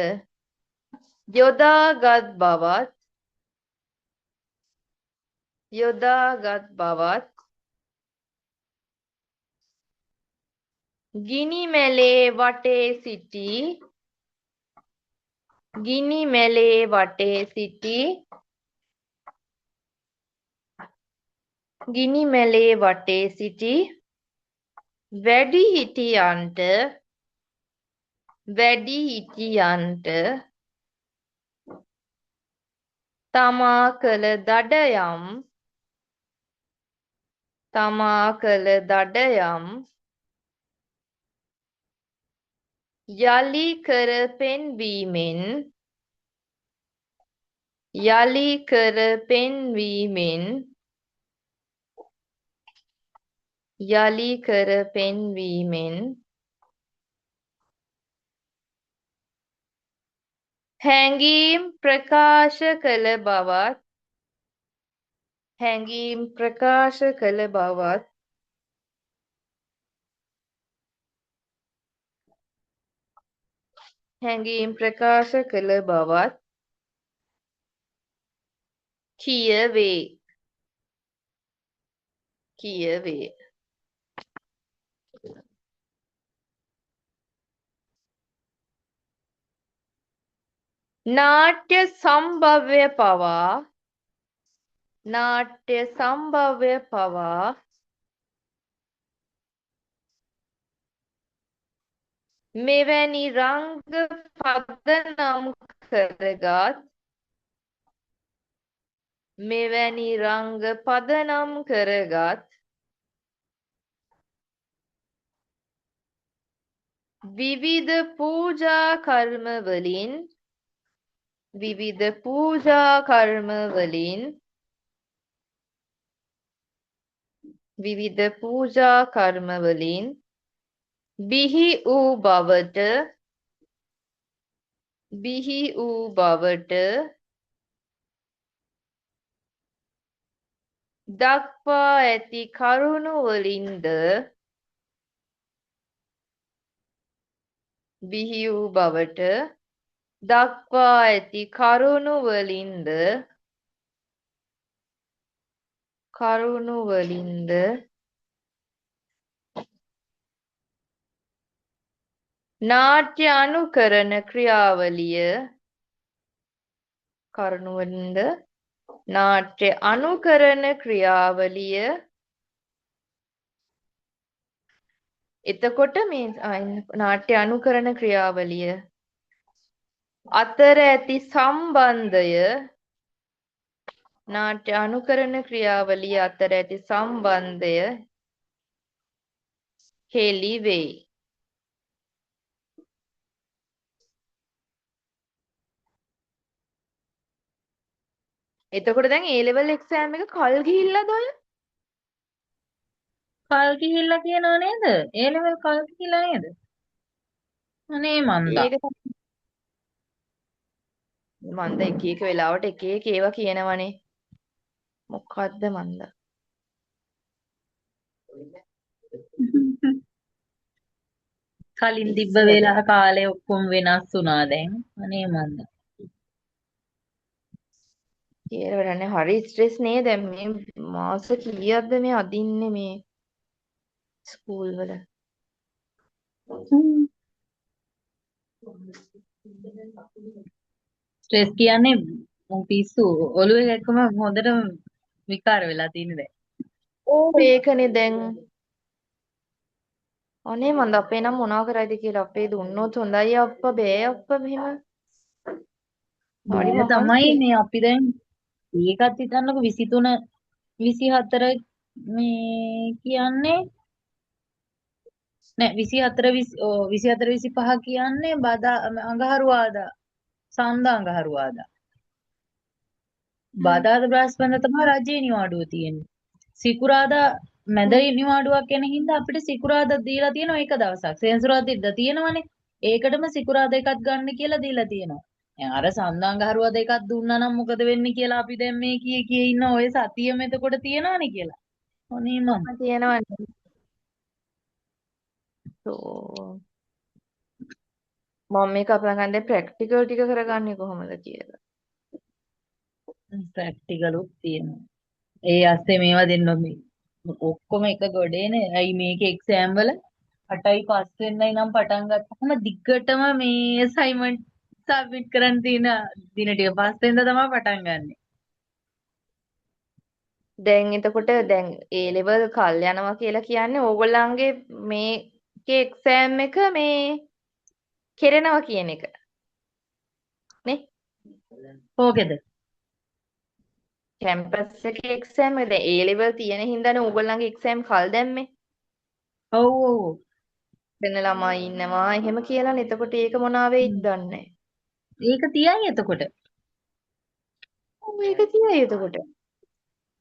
යොදාගත් බවත් ගිනි මැලේ වටේ සිටි වැඩිහිටියන්ට තමා කළ දඩයම් යලි කර පෙන්වීමෙන් හැඟීම් ප්‍රකාශ කළ බවත් කියවේ. නාට්‍ය සම්භව්‍ය පවා මෙවැනි රංග පදනම් කරගත් විවිධ පූජා කර්ම වලින් විවිධ පූජා කර්ම වලින් විවිධ පූජා කර්ම වලින් බිහි වූ බවට දක්වා ඇති කරුණු වලින්ද බිහි වූ බවට දක්වා ඇති කරුණු වලින්ද නාට්‍ය අනුකරණ ක්‍රියාවලිය කරුණුවලින්ද නාට්‍ය අනුකරණ ක්‍රියාවලිය එතකොට මේ නාට්‍ය අනුකරණ ක්‍රියාවලිය අතර ඇති සම්බන්ධය නාට්‍ය අනුකරණ ක්‍රියාවලිය අතර ඇති සම්බන්ධය හෙළි වෙයි. එතකොට දැන් A level exam එක කල් ගිහිල්ලාද ඔය? කල් ගිහිල්ලා කියනව නේද? ඒ ලෙවල් කල් ගිහිල්ලා නේද? අනේ මන්දා. ඒක මන්ද එක එක වෙලාවට එක එක ඒවා කියනවනේ. මොකද්ද මන්ද? කලින් තිබ්බ ඉස්සර වෙලා කාලේ ඔක්කොම වෙනස් වුණා දැන්. අනේ මන්දා. කියලා වැඩන්නේ හරි ස්ට්‍රෙස් නේ දැන් මේ මාස කීයක්ද මේ අදින්නේ මේ ස්කූල් වල. ස්ට්‍රෙස් කියන්නේ පිස්සු ඔළුවේ එක්කම හොඳට විකාර වෙලා තියෙන දැන්. ඕ ඒකනේ දැන් අනේ මන්ද අපේ නම් මොනවා කරයිද කියලා අපේ දුන්නොත් හොඳයි අප්පා බෑ අප්පා මෙහෙම. හරි බෑ තමයි මහන්සි. මේ අපි දැන් ඒකත් හිතන්නකො 23 24 මේ කියන්නේ නෑ 24 25 කියන්නේ බදා අඟහරුවාදා සඳ අඟහරුවාදා බදාද බ්‍රහස්පතින්දා තමයි රජයේ නිවාඩුව තියෙන්නේ. සිකුරාදා මැද නිවාඩුවක් එන හින්දා අපිට සිකුරාදා දීලා තියෙනවා එක දවසක්. සෙන්සුරාදා තියෙනවනේ. ඒකටම සිකුරාදා එකක් ගන්න කියලා දීලා තියෙනවා. දැන් අර සඳාංගහරුවාදා එකක් දුන්නා නම් මොකද වෙන්නේ කියලා අපි දැන් මේ කී ඉන්න ඔය සතියෙම එතකොට තියෙනවනේ කියලා. අනේ මම තියෙනවනේ. සෝ මම මේක අපලන් ගන්නේ ප්‍රැක්ටිකල් ටික කරගන්නේ කොහොමද කියලා. ප්‍රැක්ටිකලුත් තියෙනවා. ඒ අස්සේ මේවා දෙන්න මේ ඔක්කොම එක ගොඩේනේ. අයි මේකේ එක්සෑම් වල 8යි 5 වෙනිදා ඉඳන් පටන් ගත්තාම දිග්ගටම මේ අසයින්මන්ට් සබ්මිට් කරන්න තියෙන දින ටික 5 වෙනිදා තමයි පටන් ගන්නෙ. දැන් එතකොට දැන් A level කල් යනවා කියලා කියන්නේ ඕගොල්ලන්ගේ මේකේ එක්සෑම් එක මේ කෙරෙනවා කියන එක නේ ඕකේද? කැම්පස් එකේ එක්සෑම් එක දැන් A level තියෙන හින්දානේ ඕගොල්ලන්ගේ එක්සෑම් කල් දැම්මේ ඔව් ඔව්. වෙන ළමයි ඉන්නවා එහෙම කියලානේ එතකොට ඒක මොනවා වෙයිද දන්නේ ඒක තියයි එතකොට. නැහැ. ඒක තියයි එතකොට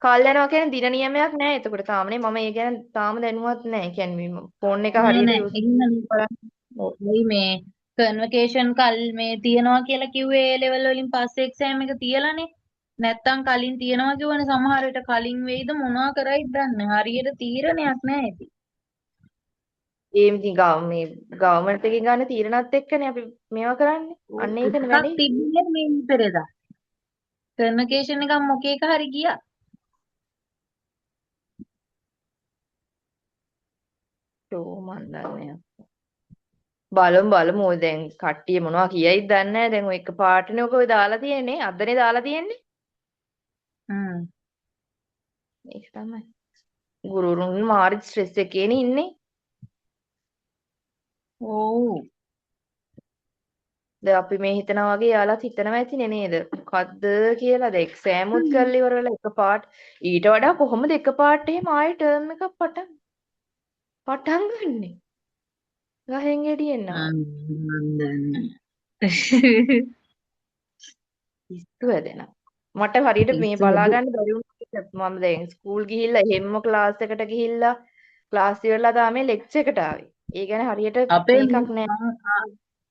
කල් යනවා කියන්නේ දින නියමයක් නැහැ එතකොට තාමනේ මම ඒ ගැන තාම දැනුවත් නැහැ. කියන්නේ ෆෝන් එක නෑ හරියට නෑ යූස් එහෙම නෙවෙයි මේ කන්වොකේෂන් කල් මේ තියනවා කියලා කිව්වේ ඒ ලෙවල් වලින් පස්සේ එක්සෑම් එක තියලානේ. නැත්තම් කලින් තියනවා කිව්වනේ සමහර විට කලින් වෙයිද මොනවා කරයිද දන්නේ. හරියට තීරණයක් නෑ ඉතින්. ඒ ඉතින් මේ ගවර්න්මන්ට් එකකින් ගන්න තීරණات එක්කනේ අපි මේවා කරන්නේ. අන්න ඒකනේ එකක් වැඩේ. තිබුණේ මේ පෙරේදා. කන්වොකේෂන් එකක් මොකේක හරි ගියා. ටෝ මන් දන්නේ බලමු ඔය දැන් කට්ටිය මොනවා කියයිද දන්නේ නැහැ. දැන් ඔය එක පාටනේ ඔක ඔය දාලා තියෙන්නේ. අදනේ දාලා තියෙන්නේ. හ්ම්. ඒක තමයි. ගුරුවරුන් මාරි ස්ට්‍රෙස් එකේනේ ඉන්නේ. ඔව්. දැන් අපි මේ හිතනවා වගේ යාළුවත් හිතනවා ඇතිනේ නේද? මොකද්ද කියලා දැන් එක්සෑම් උත් කරලා ඉවර වෙලා එකපාරට ඊට වඩා කොහොමද එකපාරට එහෙම ආයෙ ටර්ම් එකක් පටන් ගන්නෙ? ගහෙන් ගෙඩියෙන් ආවා. මන් දන්නේ. පිස්සු හැදෙනවා. මට හරියට මේ පිස්සු බලා නෙබු. ගන්න බැරි වුණා. මම දැන් ස්කූල් ගිහිල්ලා එහෙම්ම ක්ලාස් එකට ගිහිල්ලා ක්ලාස් ඉවරලා තාම ලෙක්චර් එකට ආවේ. ඒ ගැන හරියට අපේ මේකක් නෑ.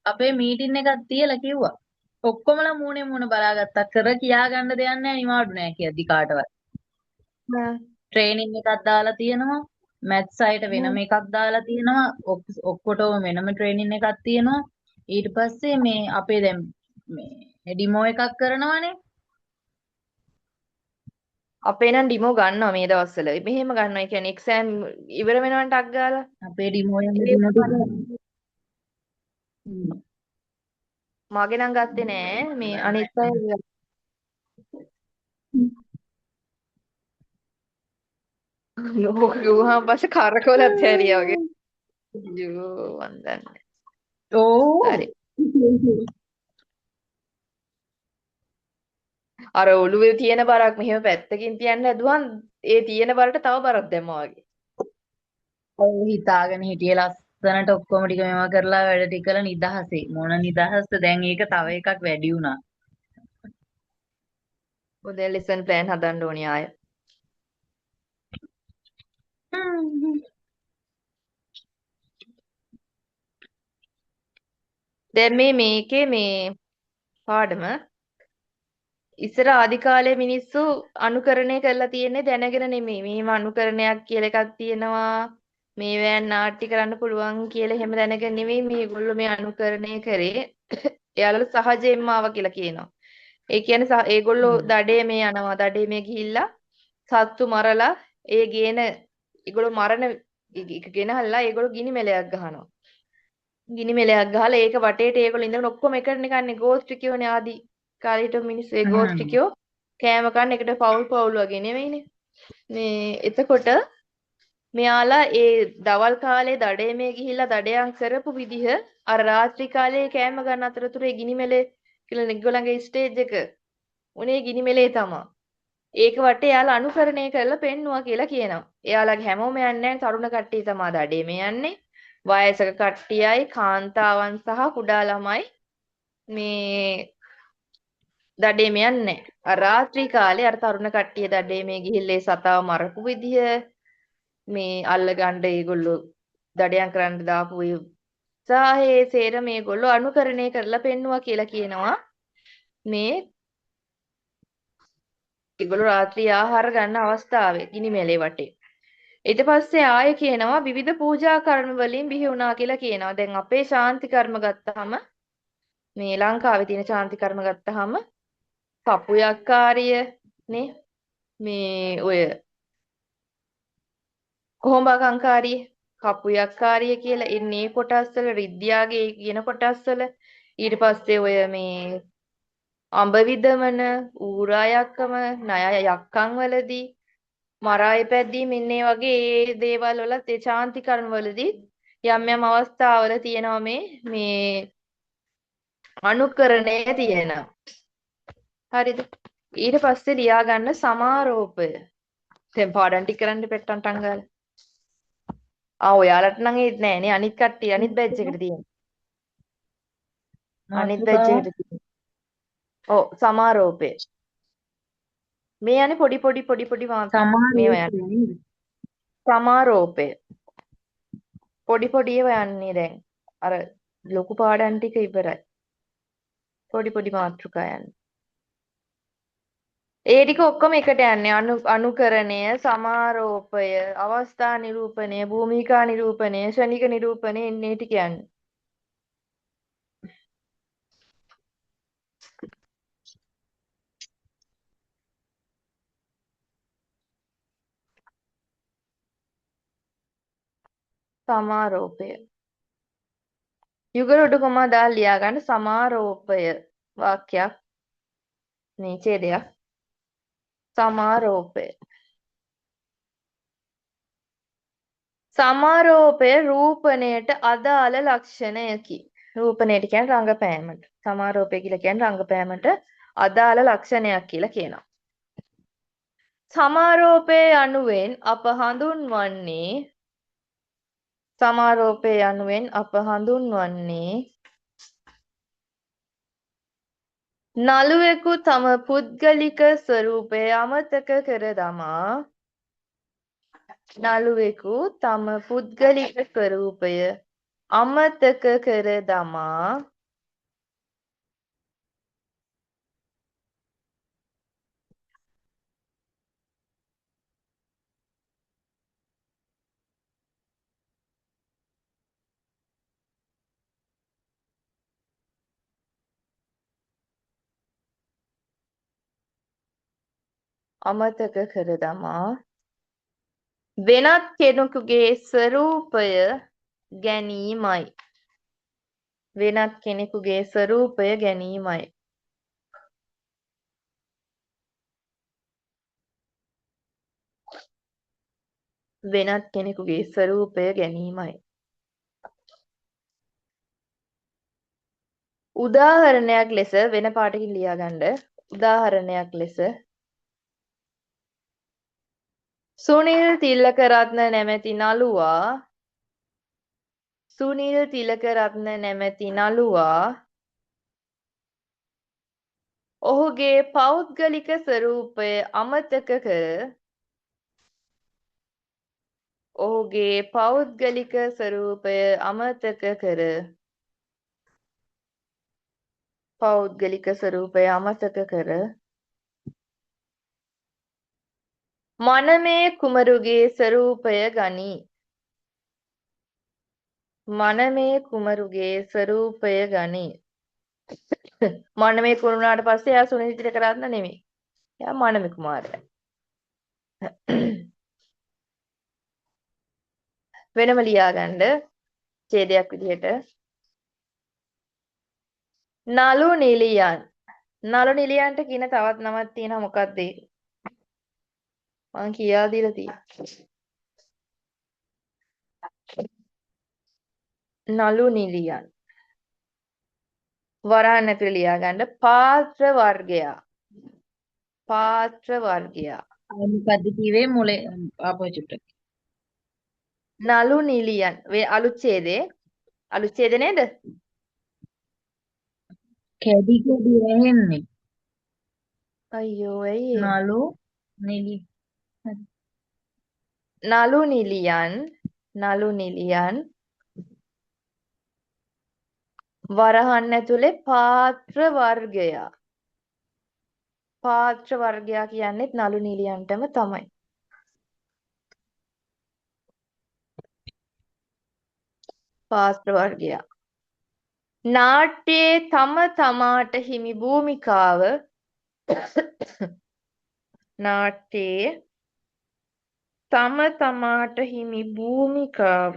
අපේ මීටින් එකක් තියලා කිව්වා. ඔක්කොමලා මූණේ මූණ බලාගත්තා. කර කියා ගන්න දෙයක් නැහැ නිවාඩු නැහැ කියද්දි කාටවත්. ට්‍රේනින් එකක් දාලා තියෙනවා. මැත්ස් අයට වෙනම එකක් දාලා තියෙනවා. ඔක්කොටම වෙනම ට්‍රේනින් එකක් තියෙනවා. ඊට පස්සේ මේ අපේ දැන් මේ ඩිමෝ එකක් කරනවානේ. අපේ නම් ඩිමෝ ගන්නවා මේ දවස්වල. මෙහෙම ගන්නවා. ඒ කියන්නේ එක්සෑම් ඉවර වෙනවන්ට අක් ගාලා. අපේ ඩිමෝ යන ඒ ඩිමෝ ටික මගේ නම් ගත්තේ නෑ. මේ අනිත් අය නෝක ගුහාම පස්සේ කරකවලත් හැරියා වගේ. අයියෝ මන් දන්නේ. ඕ හරි. අර ඔළුවේ තියෙන බරක් මෙහෙම පැත්තකින් තියන්න හැදුවන් ඒ තියෙන බරට තව බරක් දැම්මා වගේ. ඔව් හිතාගෙන හිටියේ ලස්සනට ඔක්කොම ටික මේවා කරලා වැඩ ටික කළා නිදහසේ. මොන නිදහස්ද දැන් ඒක තව එකක් වැඩි වුණා. ඔය දැන් ලෙසන් ප්ලෑන් හදන්න ඕනි ආය. දැන් මේකේ මේ පාඩම ඉස්සර ආදි කාලේ මිනිස්සු අනුකරණය කරලා තියෙන්නේ දැනගෙන නෙමෙයි. මේව අනුකරණයක් කියලා එකක් තියෙනවා. මේවැන් නාට්‍ය කරන්න පුළුවන් කියලා එහෙම දැනගෙන නෙමෙයි මේගොල්ලෝ මේ අනුකරණය කරේ. එයාලට සහජයෙන්ම ආවා කියලා කියනවා. ඒ කියන්නේ ඒගොල්ලෝ දඩේ යනවා. දඩේ ගිහිල්ලා සත්තු මරලා ඒ ගේන ඒගොල්ලෝ මරණ ගෙනහල්ලා ඒගොල්ලෝ ගිනි මෙලයක් ගහනවා. ගිනි මෙලයක් ගහලා ඒක වටේට ඒගොල්ලෝ ඉඳගෙන ඔක්කොම එකට නිකන්නේ ගෝස්ත්‍රිකයෝනේ ආදි කාලේට මිනිස්සු ඒ ගෝස්ත්‍රිකයෝ කෑම කන්න එකට පවුල් පවුල් වගේ නෙවෙයිනේ. මේ එතකොට මෙයාලා ඒ දවල් කාලේ දඩේමේ ගිහිල්ලා දඩයන් කරපු විදිහ අර රාත්‍රී කාලේ කෑම ගන්න අතරතුර ඒ ගිනි මෙලේ කියලා ඒගොල්ලන්ගේ ස්ටේජ් එක උනේ ගිනි මෙලේ තමයි. ඒක වටේ එයාලා අනුකරණය කරලා පෙන්නවා කියලා කියනවා. එයාලගේ හැමෝම යන්නේ තරුණ කට්ටිය තමයි දඩේමේ යන්නේ. වයසක කට්ටියයි කාන්තාවන් සහ කුඩා ළමයි මේ දඩේම යන්නේ. අර රාත්‍රී කාලේ අර තරුණ කට්ටිය දඩේමේ ගිහිල්ලා සතාව මරපු විදිය මේ අල්ලගන්න ඒගොල්ලෝ දඩයන් කරන්න දාපු ඒ උත්සාහයේ සේර මේගොල්ලෝ අනුකරණය කරලා පෙන්නවා කියලා කියනවා. මේ ඒගොල්ලෝ රාත්‍රී ආහාර ගන්න අවස්ථාවේ ගිනි මෙලේ වටේ. ඊට පස්සේ ආයෙ කියනවා විවිධ පූජා කර්ම වලින් බිහි වුණා කියලා කියනවා. දැන් අපේ ශාන්ති කර්ම ගත්තාම මේ ලංකාවේ තියෙන ශාන්ති කර්ම ගත්තාම පපුයක්කාරිය නේ මේ ඔය කොහොඹකංකාරිය කපුයක්කාරිය කියලා එන්නේ කොටස් වල රිද්දියාගේ කියන කොටස් වල ඊට පස්සේ ඔය මේ අඹ විදමන ඌරා යක්කම ණය යක්කම් වලදී මරාය පැද්දීම ඉන්නේ වගේ ඒ දේවල් වල ඒ ශාන්ති කර්ම වලදී යම් යම් අවස්ථාවල තියෙනවා මේ අනුකරණය තියෙනවා. හරිද? ඊට පස්සේ ලියා ගන්න සමාරෝපය. දැන් පාඩම් ටික කරන්න පෙට්ටම් ටංගාල. ඔයාලට නම් ඒත් නෑනේ අනිත් කට්ටිය අනිත් බැච් එකට තියෙනවා. අනිත් බැච් මාතෘකාව එකට තියෙනවා. ඔව් සමාරෝපය. මේ යන්නේ පොඩි මේවා යන්නේ. සමාරෝපය සමාරෝපය. පොඩි ඒවා යන්නේ දැන්. අර ලොකු පාඩම් ටික ඉවරයි. පොඩි මාතෘකා යන්නේ. ඒ ටික ඔක්කොම එකට යන්නේ අනුකරණය, සමාරෝපය, අවස්ථා නිරූපණය, භූමිකා නිරූපණය, ෂණික නිරූපණය එන්නේ ටික යන්නේ. සමාරෝපය. යුගල උඩුකමා දාලා ලියා ගන්න සමාරෝපය වාක්‍යයක් මේ ඡේදයක්. සමාරෝපය. සමාරෝපය රූපණයට අදාළ ලක්ෂණයකි. රූපණයට කියන්නේ රංගපෑමට. සමාරෝපය කියලා කියන්නේ රංගපෑමට අදාළ ලක්ෂණයක් කියලා කියනවා. සමාරෝපයේ යනුවෙන් අප හඳුන්වන්නේ නළුවෙකු තම පුද්ගලික ස්වරූපය අමතක කර දමා නළුවෙකු තම පුද්ගලික ස්වරූපය අමතක කර දමා අමතක කර දමා වෙනත් කෙනෙකුගේ ස්වරූපය ගැනීමයි. වෙනත් කෙනෙකුගේ ස්වරූපය ගැනීමයි. වෙනත් කෙනෙකුගේ ස්වරූපය ගැනීමයි. උදාහරණයක් ලෙස වෙන පාටකින් ලියාගන්න. උදාහරණයක් ලෙස සුනිල් තිලකරත්න නැමැති නළුවා සුනිල් තිලකරත්න නැමැති නළුවා ඔහුගේ පෞද්ගලික ස්වරූපය අමතක කර ඔහුගේ පෞද්ගලික ස්වරූපය අමතක කර පෞද්ගලික ස්වරූපය අමතක කර මනමේ කුමරුගේ ස්වරූපය ගනී. මනමේ කුමරුගේ ස්වරූපය ගනී. මනමේ කුරුණාට පස්සේ එයා සුනිල් තිලකරත්න නෙමෙයි. එයා මනමේ කුමාරයා. වෙනම ලියාගන්න ඡේදයක් විදිහට නලු නිලියන්. නලු නිලියන්ට කියන තවත් නමක් තියෙනවා මොකක්ද ඒක? මං කියා දීලා තියෙනවා. නලු නිලියන්. වරහන් ඇතුලේ ලියාගන්න පාත්‍ර වර්ගයා. පාත්‍ර වර්ගයා. මොකද්ද කිව්වේ මුලේ ආපහු චුට්ටක්. නලු නිලියන්. අලුත් ඡේදේ. අලුත් ඡේද නේද? කැඩි කැඩි ඇහෙන්නේ. අයියෝ ඇයි ඒ? නලු නිලි. නලු නිලියන්. නලු නිලියන්. වරහන් ඇතුලේ පාත්‍ර වර්ගයා. පාත්‍ර වර්ගයා කියන්නේත් නලු නිලියන්ටම තමයි. පාත්‍ර වර්ගයා. නාට්‍යයේ තම තමාට හිමි භූමිකාව නාට්‍යයේ තම තමාට හිමි භූමිකාව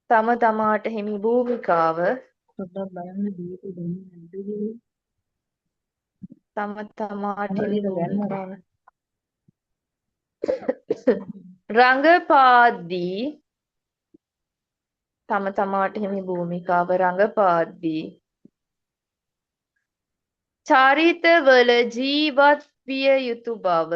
තම තමාට හිමි භූමිකාව පොඩ්ඩක් බලන්න දීපු දෙන්නේ නැද්ද කියලා. තම තමාට හිමි හරියට ගන්න. භූමිකාව රංගපාද්දී තම තමාට හිමි භූමිකාව රඟපාද්දී චරිතවල ජීවත් විය යුතු බව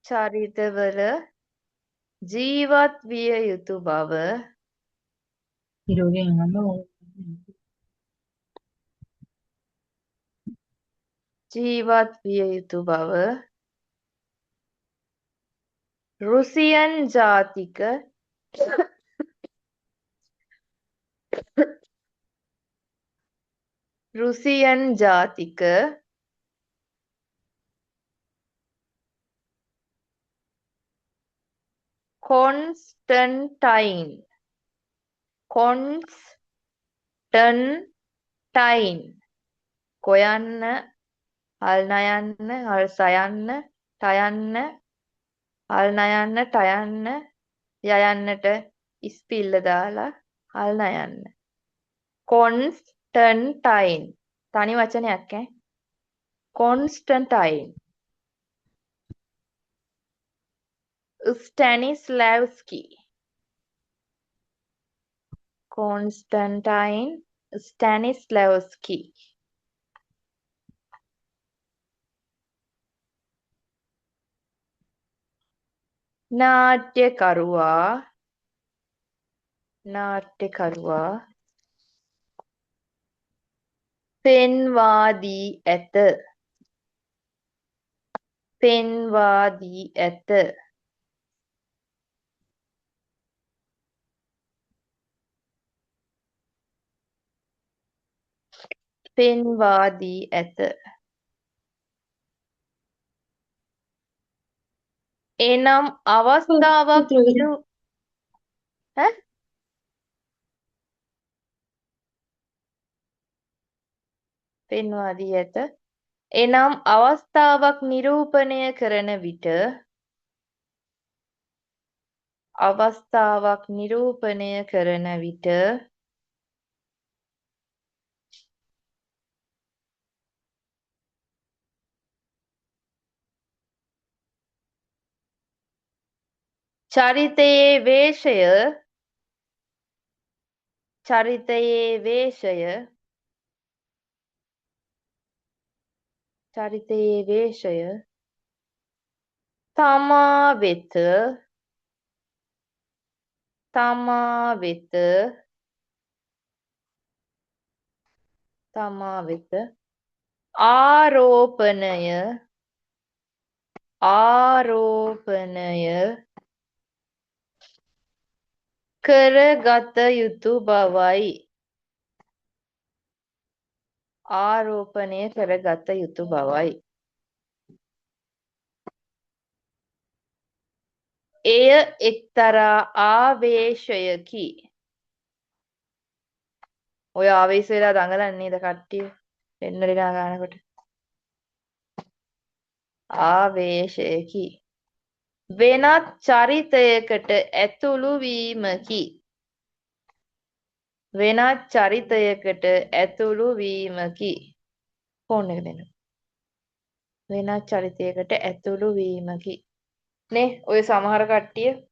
චරිතවල ජීවත් විය යුතු බව හිරෝගෙන් අහන්න ජීවත් විය යුතු බව රුසියන් ජාතික රුසියන් ජාතික කොන්ස්ටන්ටයින් කොන්ස්ටන්ටයින් කොයන්න හල් නයන්න හල් සයන්න ටයන්න හල් නයන්න ටයන්න යයන්නට ඉස්පිල්ල දාලා හල් නයන්න කොන්ස්ටන්ටයින් තනි වචනයක් ඈ කොන්ස්ටන්ටයින් ස්ටැනිස්ලැව්ස්කි කොන්ස්ටන්ටයින් ස්ටැනිස්ලැව්ස්කි නාට්‍යකරුවා පෙන්වා දී ඇත. පෙන්වා දී ඇත. පෙන්වා දී ඇත. එනම් අවස්ථාවක් ඈ? පෙන්වා දී ඇත. එනම් අවස්ථාවක් නිරූපණය කරන විට අවස්ථාවක් නිරූපණය කරන විට චරිතයේ වේශය චරිතයේ වේශය චරිතයේ වේශය තමා වෙත තමා වෙත තමා වෙත ආරෝපණය ආරෝපණය කරගත යුතු බවයි. ආරෝපණය කරගත යුතු බවයි. එය එක්තරා ආවේශයකි. ඔය ආවේශ වෙලා දඟලන්නේ නේද කට්ටිය? පෙන්නලිනා ගන්නකොට. ආවේශයකි. වෙනත් චරිතයකට ඇතුළු වීමකි. වෙනත් චරිතයකට ඇතුළු වීමකි. ෆෝන් එක දෙන්න. වෙනත් චරිතයකට ඇතුළු වීමකි. නේ ඔය සමහර කට්ටිය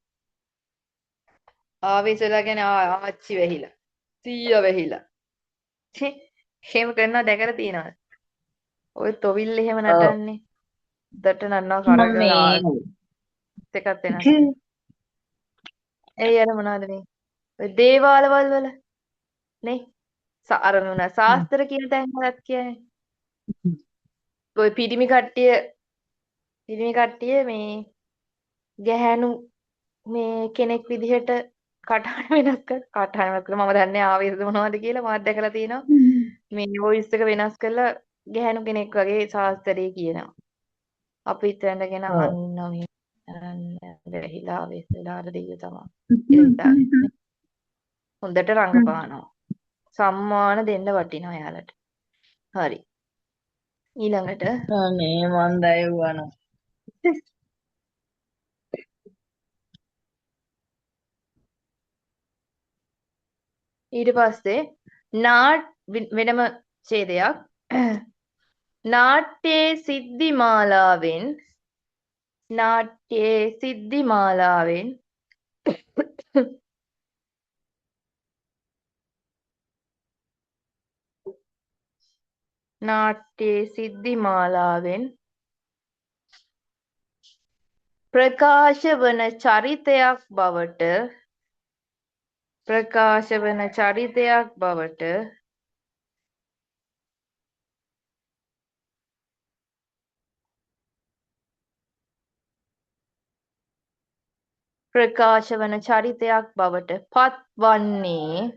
ආවේශ වෙලා කියන්නේ ආච්චි වෙහිලා. සීයා වෙහිලා. එහෙම කරනවා දැකලා තියෙනවද? ඔය තොවිල් එහෙම නටන්නේ. දට නන්නවා කරගලා එකක් වෙනස්. ඒ අර මොනවද මේ? ඔය දේවාලවල් වල නේ? අර මොන ශාස්ත්‍ර කියන තැන් වලත් කියන්නේ. ඔය පිරිමි කට්ටිය මේ ගැහැණු මේ කෙනෙක් විදිහට කටහඬ වෙනස් කටහඬ මම දන්නේ ආවේශ මොනවද කියලා මාත් දැකලා තියෙනවා. මේ වොයිස් එක වෙනස් කරලා ගැහැණු කෙනෙක් වගේ ශාස්ත්‍රයේ කියනවා. අපිත් වැඳගෙන අහන්න මේ ගහිලා ආවේශ වෙලා අර දෙයියෝ තමයි. හොඳට රඟපානවා. සම්මාන දෙන්න වටිනවා යාලට. හරි. ඊළඟට අනේ මන් දයවනවා. ඊට පස්සේ වෙනම ඡේදයක් නාට්‍යයේ සිද්ධිමාලාවෙන් නාට්‍යයේ සිද්ධිමාලාවෙන් නාට්‍යයේ සිද්ධිමාලාවෙන් ප්‍රකාශ වන චරිතයක් බවට ප්‍රකාශ වන චරිතයක් බවට ප්‍රකාශ වන චරිතයක් බවට පත්වන්නේ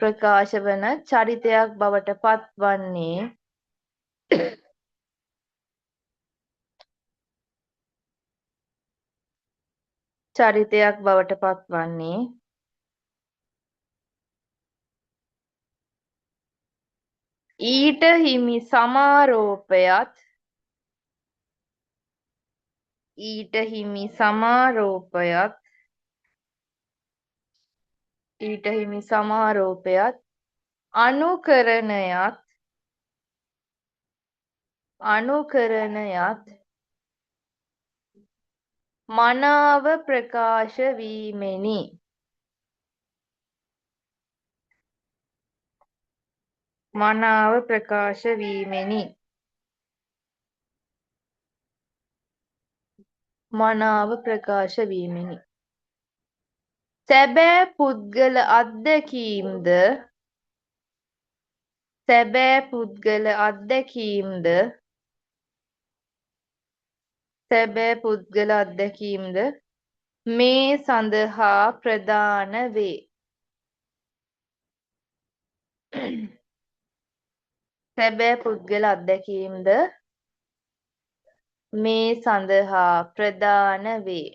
ප්‍රකාශ වන චරිතයක් බවට පත්වන්නේ චරිතයක් බවට පත්වන්නේ ඊට හිමි සමාරෝපයත් ඊට හිමි සමාරෝපයත් ඊට හිමි සමාරෝපයත් අනුකරණයත් මනාව ප්‍රකාශ වීමෙනි. මනාව ප්‍රකාශ වීමෙනි. මනාව ප්‍රකාශ වීමෙනි. සැබෑ පුද්ගල අත්දැකීම්ද සැබෑ පුද්ගල අත්දැකීම්ද සැබෑ පුද්ගල අත්දැකීම්ද මේ සඳහා ප්‍රධාන වේ. සැබෑ පුද්ගල අත්දැකීම්ද මේ සඳහා ප්‍රධාන වේ.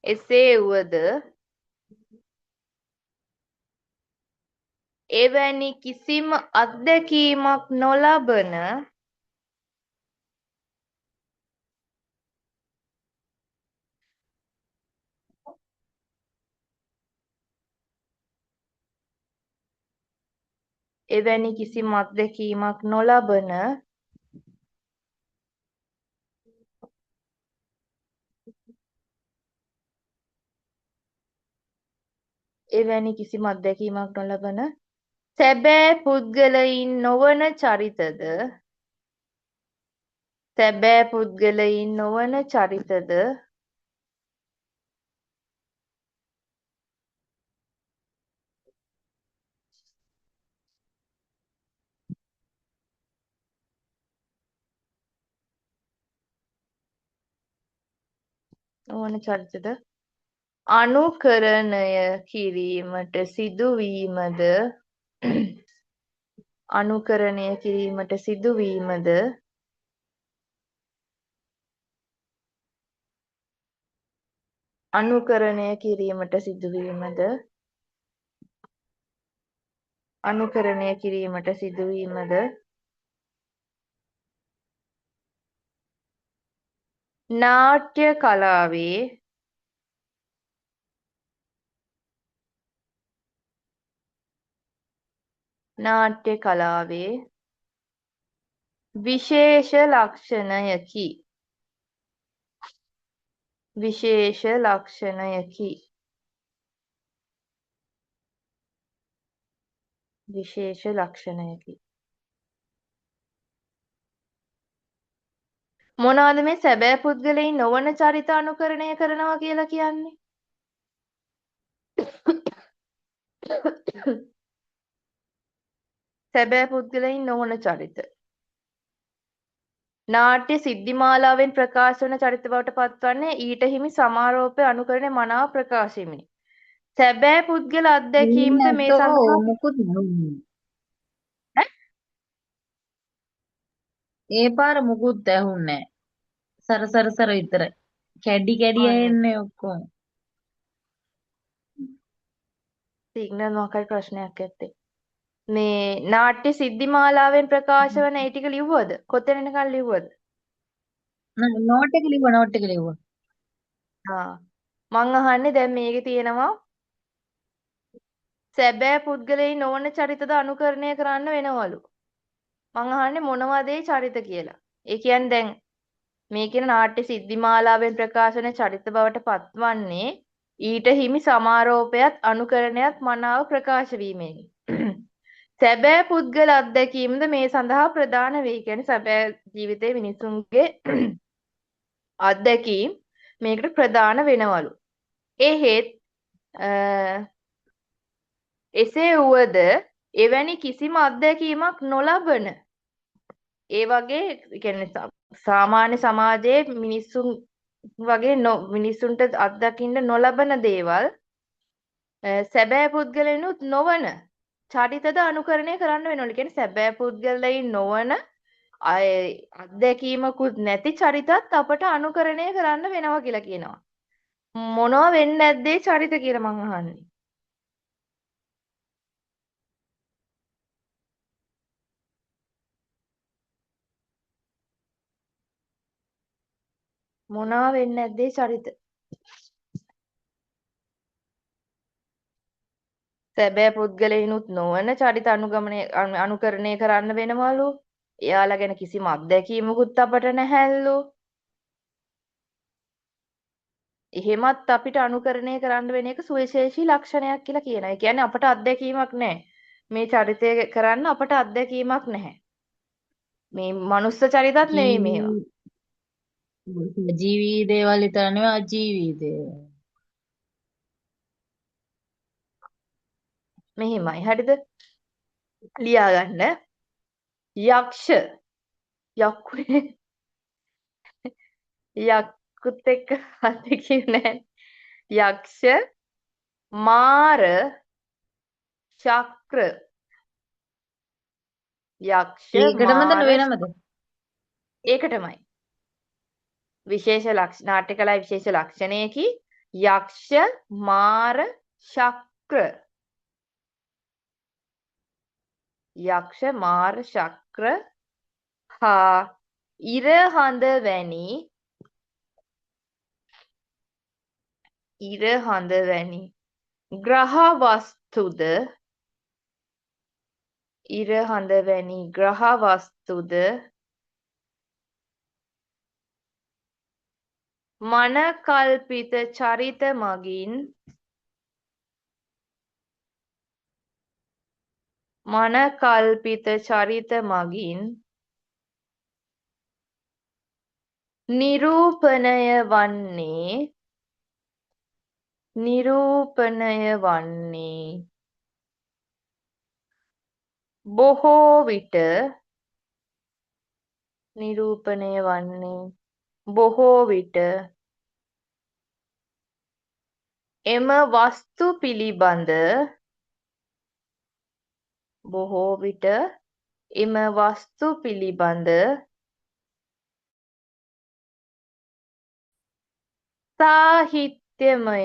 එසේ වුවද එවැනි කිසිම අත්දැකීමක් නොලබන එවැනි කිසිම අත්දැකීමක් නොලබන එවැනි කිසිම අත්දැකීමක් නොලබන සැබෑ පුද්ගලයින් නොවන චරිතද සැබෑ පුද්ගලයින් නොවන චරිතද නොවන චරිතද අනුකරණය කිරීමට සිදුවීමද අනුකරණය කිරීමට සිදුවීමද අනුකරණය කිරීමට සිදුවීමද අනුකරණය කිරීමට සිදුවීමද නාට්‍ය කලාවේ නාට්‍ය කලාවේ විශේෂ ලක්ෂණයකි. විශේෂ ලක්ෂණයකි. විශේෂ ලක්ෂණයකි. මොනවාද මේ සැබෑ පුද්ගලයන් නොවන චරිත අනුකරණය කරනවා කියලා කියන්නේ? සැබෑ පුද්ගලයන් නොවන චරිත. නාට්‍ය සිද්ධිමාලාවෙන් ප්‍රකාශ වන චරිත බවට පත්වන්නේ ඊට හිමි සමාරෝපය අනුකරණය මනාව ප්‍රකාශ හිමිනි. සැබෑ පුද්ගල අත්දැකීම්ද මේ සඳහා මුකුත් නෙවෙයි. ඒ පාර මුකුත් ඇහුන්නේ නැහැ. සර විතරයි. කැඩි ඇහෙන්නේ ඔක්කොම. සිග්නල් මොකක්ද ප්‍රශ්නයක් ඇත්තේ. මේ නාට්‍ය සිද්ධිමාලාවෙන් ප්‍රකාශ වන ඒ ටික ලිව්වද? කොතැන එනකන් ලිව්වද? නෝට් එක ලිව්වා. මං අහන්නේ දැන් මේකේ තියෙනවා සැබෑ පුද්ගලයන් නොවන චරිතද අනුකරණය කරන්න වෙනවලු. මං අහන්නේ මොනවද ඒ චරිත කියලා. ඒ කියන්නේ දැන් මේ කියන නාට්‍ය සිද්ධිමාලාවෙන් ප්‍රකාශ වන චරිත බවට පත්වන්නේ ඊට හිමි සමාරෝපයත් අනුකරණයත් මනාව ප්‍රකාශ වීමෙනි. සැබෑ පුද්ගල අත්දැකීම්ද මේ සඳහා ප්‍රධාන වේ. කියන්නේ සැබෑ ජීවිතයේ මිනිසුන්ගේ අත්දැකීම් මේකට ප්‍රධාන වෙනවලු. එහෙත් එසේ වුවද එවැනි කිසිම අත්දැකීමක් නොලබන ඒ වගේ කියන්නේ සාමාන්‍ය සමාජයේ මිනිසුන් වගේ මිනිසුන්ට අත්දකින්න නොලබන දේවල් සැබෑ පුද්ගලයන්ුත් නොවන චරිතද අනුකරණය කරන්න වෙනවලු. කියන්නේ සැබෑ පුද්ගලයන් නොවන අත්දැකීමකුත් නැති චරිතත් අපට අනුකරණය කරන්න වෙනවා කියලා කියනවා. මොනවා වෙන්නේ නැද්දේ චරිත කියලා මං අහන්නේ. මොනවා වෙන්නේ නැද්දේ චරිත. සැබෑ පුද්ගලයනුත් නොවන චරිත අනුකරණය කරන්න වෙනවලු. එයාලා ගැන කිසිම අත්දැකීමකුත් අපට නැහැලු. එහෙමත් අපිට අනුකරණය කරන්න වෙන එක සුවිශේෂී ලක්ෂණයක් කියලා කියනවා. ඒ කියන්නේ අපට අත්දැකීමක් නැහැ. මේ චරිතය කරන්න අපට අත්දැකීමක් නැහැ. මේ මනුස්ස චරිතත් නෙවෙයි මේවා. ජීවී දේවල් විතර නෙවෙයි අජීවී දේවල්. මෙහෙමයි. හරිද? ලියා ගන්න. යක්ෂ යක්කුනේ යක්කුත් එක්ක අත්දැකීම් නැහැ. යක්ෂ මාර ශක්‍ර යක්ෂ ඒකටමද මාර වෙනමද? ඒකටමයි විශේෂ ලක්ෂණ නාට්‍ය කලාවේ විශේෂ ලක්ෂණයකි යක්ෂ මාර ශක්‍ර යක්ෂ මාර ශක්‍ර හා ඉර හඳ වැනි ග්‍රහ වස්තුද ඉර හඳ වැනි ග්‍රහ වස්තුද මනකල්පිත චරිත මගින් නිරූපණය වන්නේ බොහෝ විට එම වස්තු පිළිබඳ සාහිත්‍යමය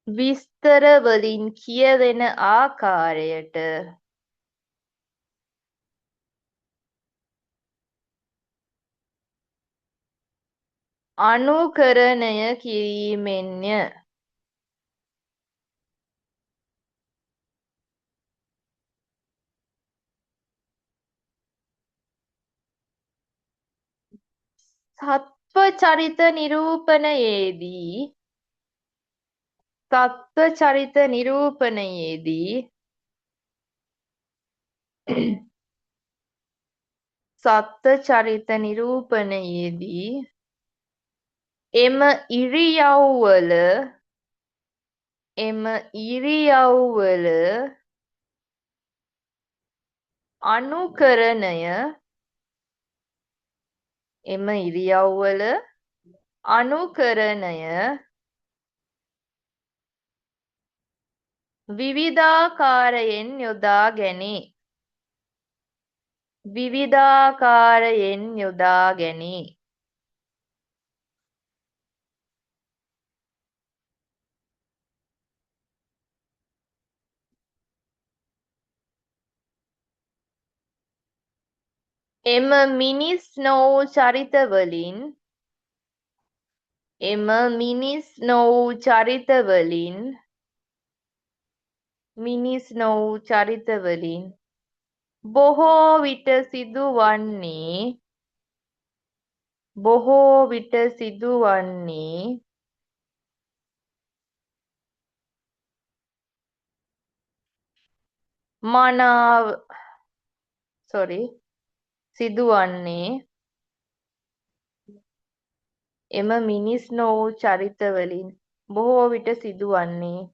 විස්තර වලින් කියවෙන ආකාරයට අනුකරණය කිරීමෙන්ය. සත්ව චරිත නිරූපණයේදී එම ඉරියව්වල අනුකරණය විවිධාකාරයෙන් යොදා ගැනේ. එම මිනිස් නොවූ චරිතවලින් බොහෝ විට සිදුවන්නේ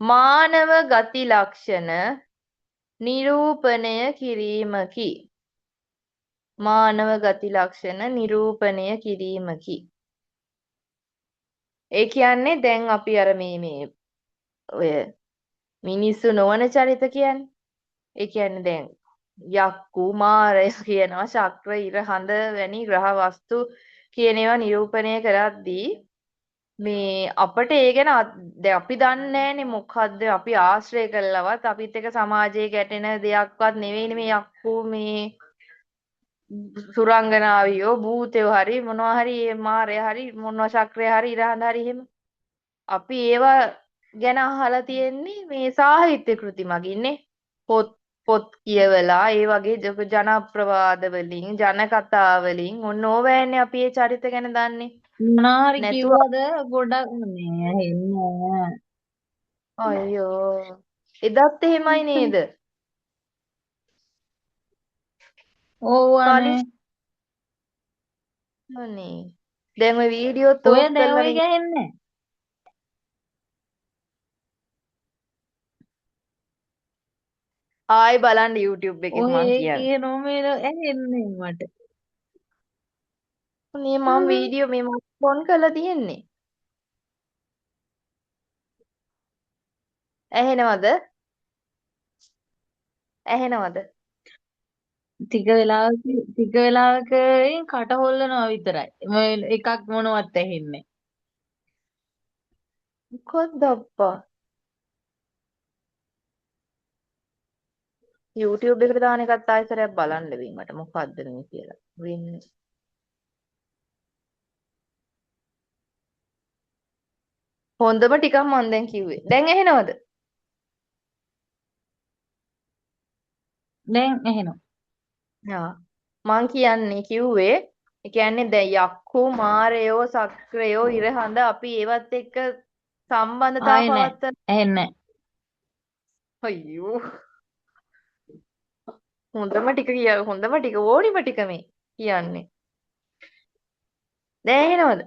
මානව ගති ලක්ෂණ නිරූපණය කිරීමකි. ඒ කියන්නේ දැන් අපි අර මේ ඔය මිනිස්සු නොවන චරිත කියන්නේ. ඒ කියන්නේ දැන් යක්කු මාරය කියනවා ශක්‍ර ඉර හඳ වැනි ග්‍රහ වස්තු කියන ඒවා නිරූපණය කරද්දී මේ අපිට ඒ ගැන දැන් අපි දන්නේ නැහැනේ මොකද්ද අපි ආශ්‍රය කළවත් අපිත් එක්ක සමාජයේ ගැටෙන දෙයක්වත් නෙවෙයිනේ මේ යක්කු මේ සුරංගනාවියෝ භූතයෝ හරි මොනවා හරි මාරය හරි මොනවා ශක්‍රය හරි ඉරහඳ හරි එහෙම අපි ඒවා ගැන අහලා තියෙන්නේ මේ සාහිත්‍ය කෘති මගින්නේ පොත් පොත් කියවලා ඒ වගේ ජනප්‍රවාද වලින් ජනකථා වලින් ඔන්න ඕවෑන්නේ අපි ඒ චරිත ගැන දන්නේ මොනාරි නැතුව කිව්වද ගොඩක් මේ ඇහෙන්නේ අයියෝ එදත් එහෙමයි නේද ඕවනේ කලින් අනේ දැන් ඔය වීඩියෝත් ඔය ඕෆ් දැන් ඔය කරලා ගහන්නේ ආයි බලන්න YouTube එකෙත් ඔය මං කියන්නේ ඒකේ නොමෙල ඇහෙන්නේ මට මේ මම වීඩියෝ මේ මම ෆෝන් කරලා තියෙන්නේ ඇහෙනවද ඇහෙනවද ටික වෙලාවකින් කට හොල්ලනවා විතරයි එකක් මොනවත් ඇහෙන්නේ මොකද්ද අප්පා YouTube එකට දාන එකත් ආයෙසරයක් බලන්න වෙයි මට මොකද්ද මේ කියලා වෙන්නේ හොඳම ටිකක් මං දැන් කිව්වේ දැන් ඇහෙනවද දැන් ඇහෙනවා ආ මං කියන්නේ කිව්වේ ඒ කියන්නේ දැන් යක්කු මාරයෝ සක්‍රයෝ ඉරහඳ අපි ඒවත් එක්ක සම්බන්ධතා ආයේ නෑ පවත්තන ඇහෙන්නේ අයියෝ හොඳම ටික ඕනිම ටික මේ කියන්නේ දැන් ඇහෙනවද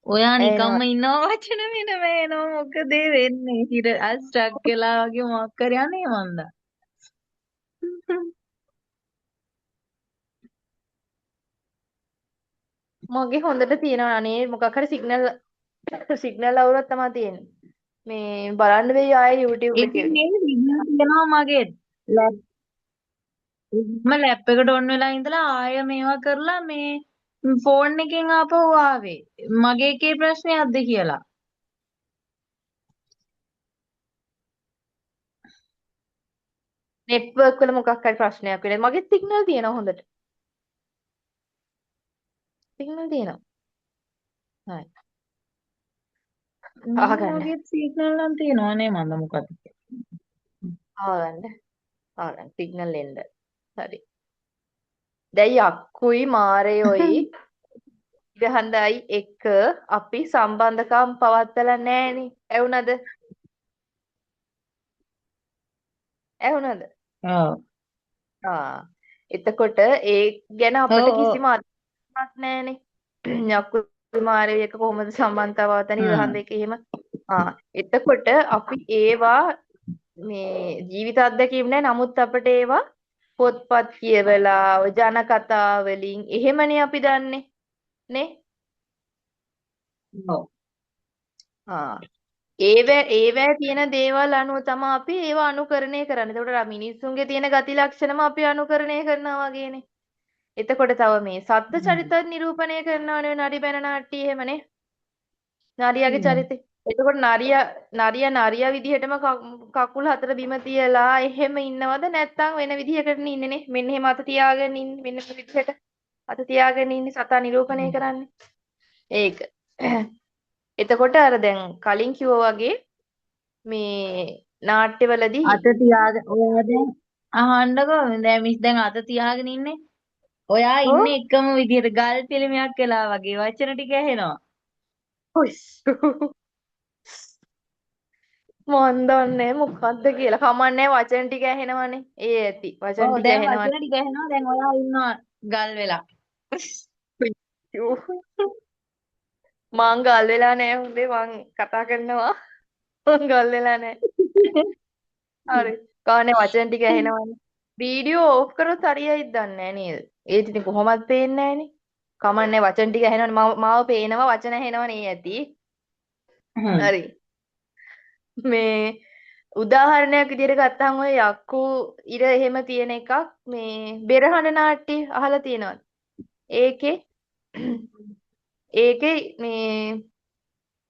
ඔයා නිකම්ම ඇහෙනවද ඉන්නවා වචන වෙනම එනවා මොකද ඒ වෙන්නේ හිර ස්ටක් වෙලා වගේ මොකක් කර යන්නේ මන්ද මගේ හොඳට තියෙනවා අනේ මොකක් හරි සිග්නල් අවුලක් තමයි තියෙන්නේ මේ බලන්න වෙයි ආයේ YouTube එකේ ඉතින් මේ සිග්නල් තියෙනවා මගේ ලැප් එකට ඔන් වෙලා ඉඳලා ආය මේවා කරලා මේ ෆෝන් එකෙන් ආපහු ආවේ මගේ එකේ ප්‍රශ්නයක්ද කියලා නෙට්වර්ක් වල මොකක් හරි ප්‍රශ්නයක් වෙලා මගේ සිග්නල් තියෙනවා හොඳට සිග්නල් තියෙනවා හරි අහගන්න මගේ සිග්නල් නම් තියෙනවා නේ මන්ද මොකද අහගන්න සිග්නල් එන්න හරි දැන් යක්කුයි මාරයෝයි ගහඳයි එක අපි සම්බන්ධකම් පවත්තලා නැහනේ ඇවුනද ඇහුනද ඔව් එතකොට ඒ ගැන අපිට ඔව් ඔව් කිසිම අදහසක් නැහනේ යක්කුයි මාරයෝයි එක කොහොමද සම්බන්ධතාව පවත්තන්නේ හ්ම් ඉරහඳ එක එහෙම එතකොට අපි ඒවා මේ ජීවිත අත්දැකීම් නැහැ නමුත් අපිට ඒවා පොත්පත් කියවලා ජනකථා වලින් එහෙමනේ අපි දන්නේ නේ ඔව් ඒවැ තියෙන දේවල් අනුව තමයි අපි ඒවා අනුකරණය කරන්නේ. එතකොට මිනිස්සුන්ගේ තියෙන ගති ලක්ෂණම අපි අනුකරණය කරනවා වගේනේ. එතකොට තව මේ සත්ත්ව චරිත නිරූපණය කරනවනේ නරි බැන නාට්‍ය එහෙමනේ. නරියාගේ චරිතේ. එතකොට නරියා විදිහටම කකුල් හතර බිම තියලා එහෙම ඉන්නවද නැත්නම් වෙන විදිහකට ඉන්නේ නේ. මෙන්න එහෙම අත තියාගෙන ඉන්නේ. මෙන්න මේ විදිහට අත තියාගෙන ඉන්නේ සතා නිරූපණය කරන්නේ. ඒක. එතකොට අර දැන් කලින් කිව්වා වගේ මේ නාට්‍යවලදී අත තියාගෙන ඔයා දැන් අහන්නකෝ දැන් මිස් දැන් අත තියාගෙන ඉන්නේ ඔයා ඔව් ඉන්නේ එකම විදියට ගල් පිළිමයක් වෙලා වගේ වචන ටික ඇහෙනවා මන් දන්නේ මොකද්ද කියලා. කමන්නේ වචන ටික ඇහෙනවනේ. ඒ ඇති. වචන ඔව් ටික දැන් ඇහෙනවනේ. වචන ටික ඇහෙනවා දැන් ඔයා ඉන්නවා ගල් වෙලා මං ගල් වෙලා නෑ හොඳේ මං කතා කරනවා. මං ගල් වෙලා නෑ. හරි. කවන්නේ වචන ටික ඇහෙනවනේ. වීඩියෝ ඕෆ් කරොත් හරියයිද දන්නේ නෑ නේද? ඒත් ඉතින් කොහොමත් පේන්නේ නෑනේ. කමන්නේ වචන ටික ඇහෙනවනේ. මාව පේනවා වචන ඇහෙනවනේ ඇති. හරි. මේ උදාහරණයක් විදිහට ගත්තාම ඔය යක්කු ඉර එහෙම තියෙන එකක් මේ බෙරහඬ නාට්‍ය අහලා තියෙනවද? ඒකේ ඒකේ මේ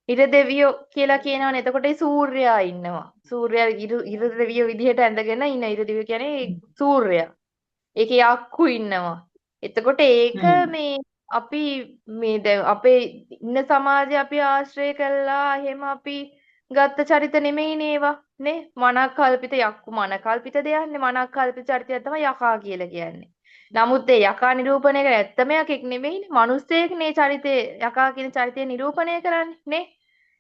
ඉර දෙවියෝ කියලා කියනවනේ. එතකොට ඒ සූර්යයා ඉන්නවා. සූර්යයා ඉර දෙවියෝ විදිහට ඇඳගෙන ඉන්න ඉර දෙවියෝ කියන්නේ සූර්යයා. ඒකේ යක්කු ඉන්නවා. එතකොට ඒක මේ අපි මේ දැන් අපේ ඉන්න සමාජයේ අපි ආශ්‍රය කළා එහෙම අපි ගත්ත චරිත නෙමෙයිනේ ඒවා නේ මනක් කල්පිත යක්කු මන කල්පිත දෙයක්නේ මනක් කල්පිත චරිතය තමයි යකා කියලා කියන්නේ. නමුත් ඒ යකා නිරූපණය කර ඇත්තම යකෙක් නෙමෙයිනේ. මිනිස්සෙක්නේ චරිතේ යකා කියන චරිතය නිරූපණය කරන්නේ නේ.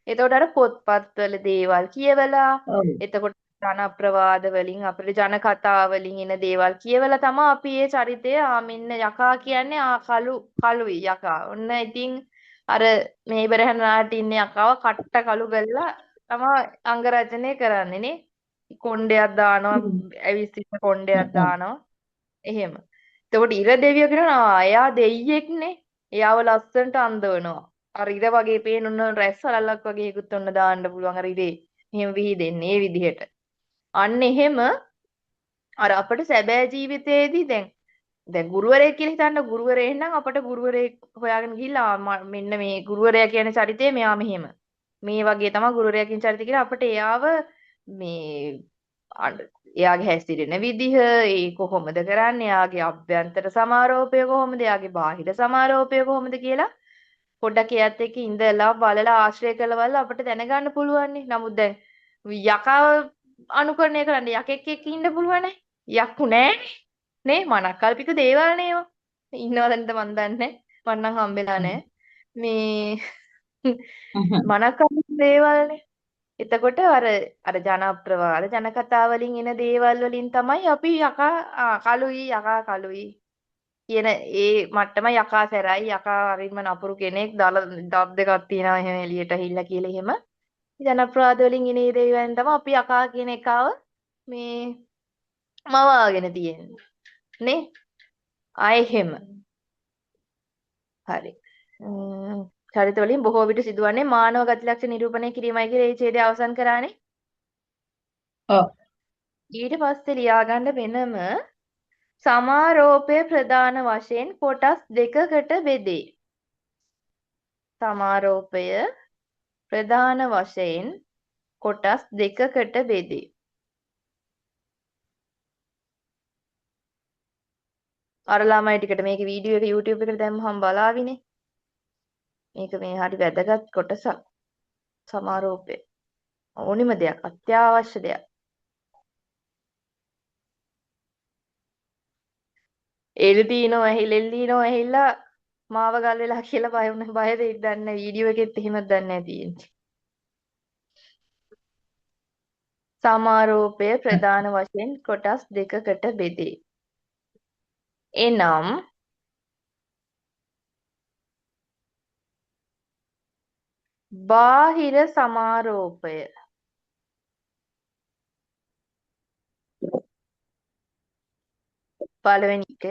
එතකොට අර පොත්පත්වල දේවල් කියවලා ඔව්. එතකොට ජන ප්‍රවාද වලින් අපේ ජන කතා වලින් එන දේවල් කියවලා තමයි අපි මේ චරිතය මෙන්න යකා කියන්නේ කළුයි යකා. ඔන්න ඉතින් අර මේ ඉබරහන් නාට ඉන්න යකාව කට්ට කළු කරලා තමයි අංගරචනය කරන්නේ නේ. කොණ්ඩයක් දානවා ඇවිස්සිච්ච කොණ්ඩයක් දානවා එහෙම. එතකොට ඉර දෙවියෝ කියනවා එයා දෙයියෙක්නේ. එයාව ලස්සනට අඳවනවා. අර ඉර වගේ පේන උන්න රැස් වලල්ලක් වගේ එකකුත් ඔන්න දාන්න පුළුවන් අර ඉරේ. එහෙම විහිදෙන්නේ ඒ විදිහට. අන්න එහෙම අර අපිට සැබෑ ජීවිතයේදී දැන් ගුරුවරයෙක් කියලා හිතන්න ගුරුවරයෙක් නම් අපිට ගුරුවරයෙක් හොයාගෙන ගිහිල්ලා මෙන්න මේ ගුරුවරයා කියන චරිතය මෙයා මෙහෙම. මේ වගේ තමයි ගුරුවරයා කියන චරිතය කියලා අපිට එයාව මේ එයාගේ හැසිරෙන විදිහ, ඒ කොහොමද කරන්නේ, එයාගේ අභ්‍යන්තර සමාරෝපය කොහොමද, එයාගේ බාහිර සමාරෝපය කොහොමද කියලා පොඩ්ඩක් එයත් එක්ක ඉඳලා බලලා ආශ්‍රය කරලා බලලා අපිට දැනගන්න පුළුවන් නේ. නමුත් දැන් යකාව අනුකරණය කරන්න යකෙක් එක්ක ඉන්න පුළුවන් නේ. යක්කු නෑනේ. නේ මනක්කල්පිත දේවල් නේ ඒවා. ඉන්නවද මන් දන්නේ. මන් නම් හම්බෙලා නෑ. මේ මනක්කල්පිත දේවල්නේ. එතකොට අර ජනප්‍රවාද ජනකතා වලින් එන දේවල් වලින් තමයි අපි යකා කළුයි කියන ඒ මට්ටම යකා සැරයි යකා හරිම නපුරු කෙනෙක් දත් දෙකක් තියෙනවා එහෙම එළියට ඇහිල්ලා කියලා එහෙම ජනප්‍රවාද වලින් එන ඒ දේවල් තමයි අපි යකා කියන එකව මේ මවාගෙන තියෙන්නේ නේ ආයෙ එහෙම හරි චරිත වලින් බොහෝ විට සිදුවන්නේ මානව ගති ලක්ෂණ නිරූපණය කිරීමයි කියලා ඒ ඡේදය අවසන් කරානේ ඔව්. ඊට පස්සේ ලියාගන්න වෙනම සමාරෝපය ප්‍රධාන වශයෙන් කොටස් දෙකකට බෙදේ. සමාරෝපය ප්‍රධාන වශයෙන් කොටස් දෙකකට බෙදේ. අර ළමයි ටිකට මේක වීඩියෝ එක YouTube එකට දැම්මහම බලාවිනේ. මේක මේ හරි වැදගත් කොටසක්. සමාරෝපය. ඕනිම දෙයක් අත්‍යවශ්‍ය දෙයක්. එල්ලීනෝ ඇහිලා මාව ගල් වෙලා කියලා බය දෙයිද දන්නේ වීඩියෝ එකෙත් එහෙමත් දන්නේ නැහැ තියෙන්නේ. සමාරෝපය ප්‍රධාන වශයෙන් කොටස් දෙකකට බෙදේ. එනම් බාහිර සමාරෝපය පළවෙනි එක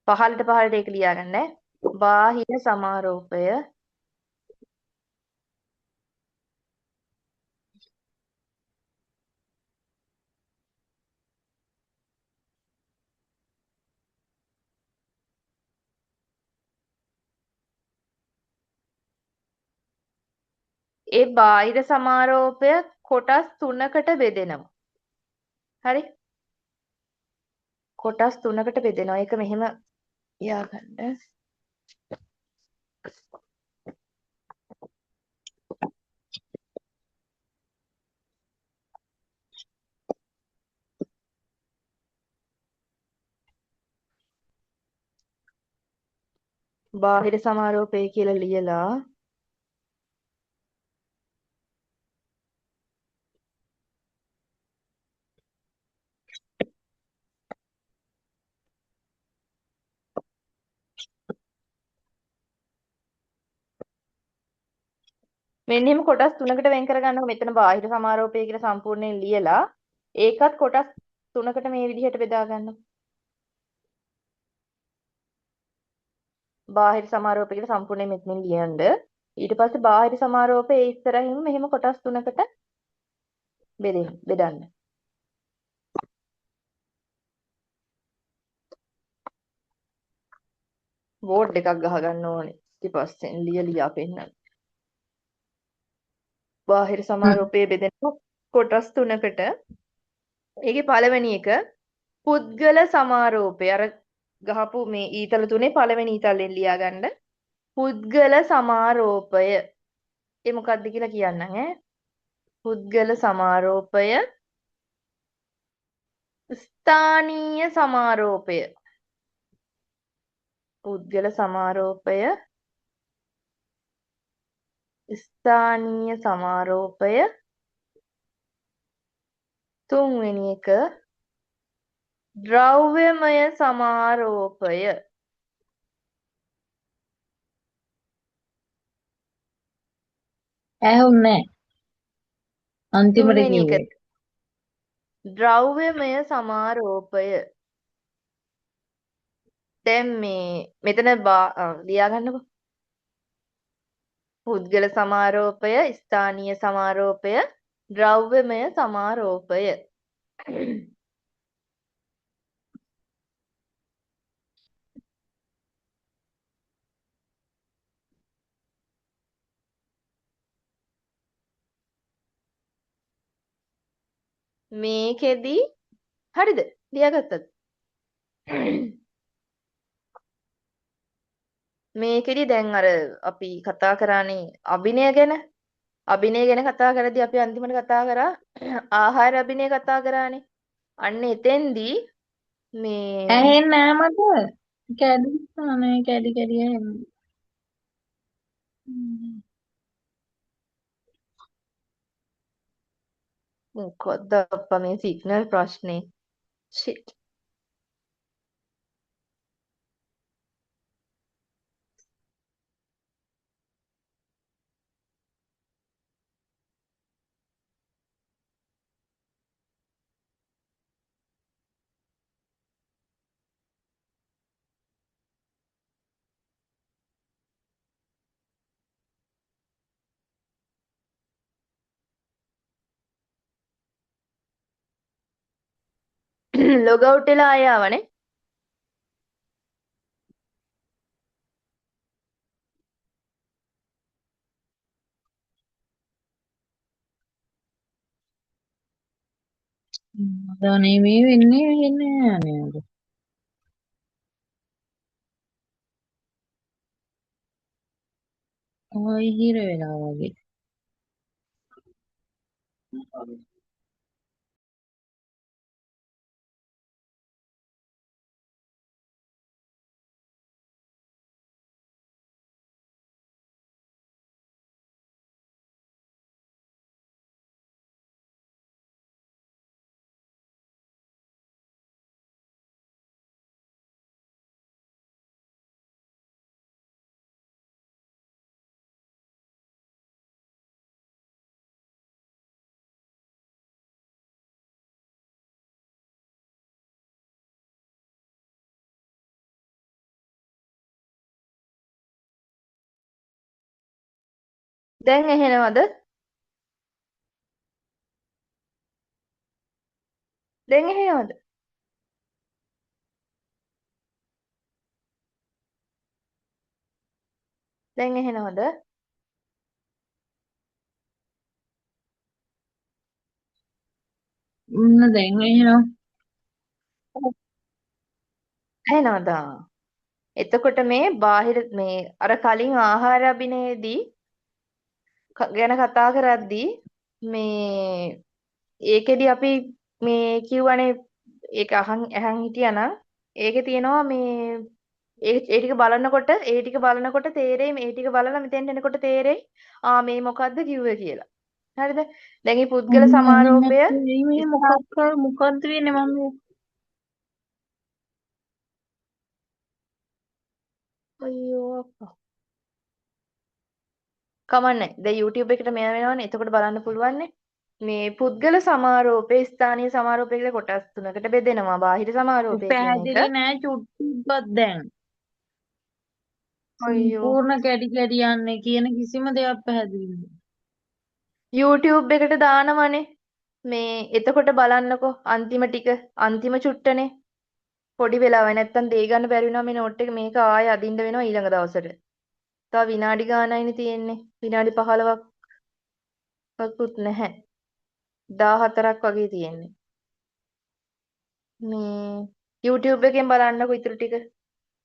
පහළට ඒක ලියාගන්න. බාහිර සමාරෝපය ඒ බාහිර සමාරෝපය කොටස් 3කට බෙදෙනවා. හරි? කොටස් 3කට බෙදෙනවා. ඒක මෙහෙම ලියාගන්න. බාහිර සමාරෝපය කියලා ලියලා මෙන්න එහෙම කොටස් 3කට වෙන් කරගන්නකො මෙතන බාහිර සමාරෝපය කියලා සම්පූර්ණයෙන් ලියලා ඒකත් කොටස් 3කට මේ විදිහට බෙදා ගන්නවා. බාහිර සමාරෝපය කියලා සම්පූර්ණයෙන් මෙතනින් ලියන්න. ඊට පස්සේ බාහිර සමාරෝපය ඒ ඉස්සරහින්ම මෙහෙම කොටස් 3කට බෙදන්න. බෝඩ් එකක් ගහගන්න ඕනේ. ඊට පස්සේ ලියලා පෙන්නන්න. බාහිර සමාරෝපයේ බෙදෙන කොටස් තුනකට. ඒකේ පළවෙනි එක පුද්ගල සමාරෝපය. අර ගහපු මේ ඊතල තුනේ පළවෙනි ඊතලෙන් ලියාගන්න. පුද්ගල සමාරෝපය. ඒ මොකක්ද කියලා කියන්නම් ඈ. පුද්ගල සමාරෝපය ස්ථානීය සමාරෝපය. පුද්ගල සමාරෝපය ස්ථානීය සමාරෝපය තුන්වෙනි එක ද්‍රව්‍යමය සමාරෝපය. ඇහුන්නේ අන්තිමට තුන්වෙනි එක කිව්වේ. ද්‍රව්‍යමය සමාරෝපය. දැන් මෙතන ලියා ගන්නකො. පුද්ගල සමාරෝපය, ස්ථානීය සමාරෝපය, ද්‍රව්‍යමය සමාරෝපය. මේකෙදි හරිද? ලියාගත්තද? මේකෙදි දැන් අර අපි කතා කරානේ අභිනය ගැන. අභිනය ගැන කතා කරද්දී අපි අන්තිමට කතා කරා ආහාර අභිනය කතා කරානේ. අන්න එතෙන්දී මේ ඇහෙන්නේ නෑ මට. කැඩි කැඩි ඇහෙන්නේ. මොකද්ද අප්පා මේ සිග්නල් ප්‍රශ්නේ. shit. ලොග් අවුට් වෙලා ආය ආවනේ. අනේ මේ වෙන්නේ නෑ. ඔය හිර වෙලා වගේ. දැන් ඇහෙනවද? දැන් ඇහෙනවද? දැන් ඇහෙනවද? දැන් එහෙනම් ඇහෙනවද? එතකොට මේ බාහිර මේ අර කලින් ආහාර අභිනයේදී ගැන කතා කරද්දී මේ ඒකෙදි අපි මේ කියවනේ ඒක අහන් හිටියානම් ඒකේ තියෙනවා මේ ඒ ටික බලනකොට තේරෙයි මේ ටික බලලා මෙතෙන්ට එනකොට තේරෙයි මේ මොකද්ද කිව්වේ කියලා. හරිද? දැන් මේ පුද්ගල සමාරෝපය මේ මොකක්ද වෙන්නේ මම අයියෝ අප්පා. කමන්නේ. දැන් YouTube එකට මෙයා වෙනවනේ. එතකොට බලන්න පුළුවන්නේ. මේ පුද්ගල සමාරෝපේ ස්ථානීය සමාරෝපය කියලා කොටස් තුනකට බෙදෙනවා. බාහිර සමාරෝපය කියන එක. පැහැදිලි නෑ චුට්ටක්වත් දැන්. අයියෝ. සම්පූර්ණ කැඩි යන්නේ කියන කිසිම දෙයක් පැහැදිලි නෑ. YouTube එකට දානවනේ. මේ එතකොට බලන්නකෝ අන්තිම ටික අන්තිම චුට්ටනේ. පොඩි වෙලාවක් නැත්තම් දෙයි ගන්න බැරි වෙනවා මේ නෝට් එක මේක ආයෙ අදින්න වෙනවා ඊළඟ දවසට. තව විනාඩි ගානයිනේ තියෙන්නේ. විනාඩි 15ක් වකුත් නැහැ. 14ක් වගේ තියෙන්නේ. මේ YouTube එකෙන් බලන්නකො ඉතුරු ටික.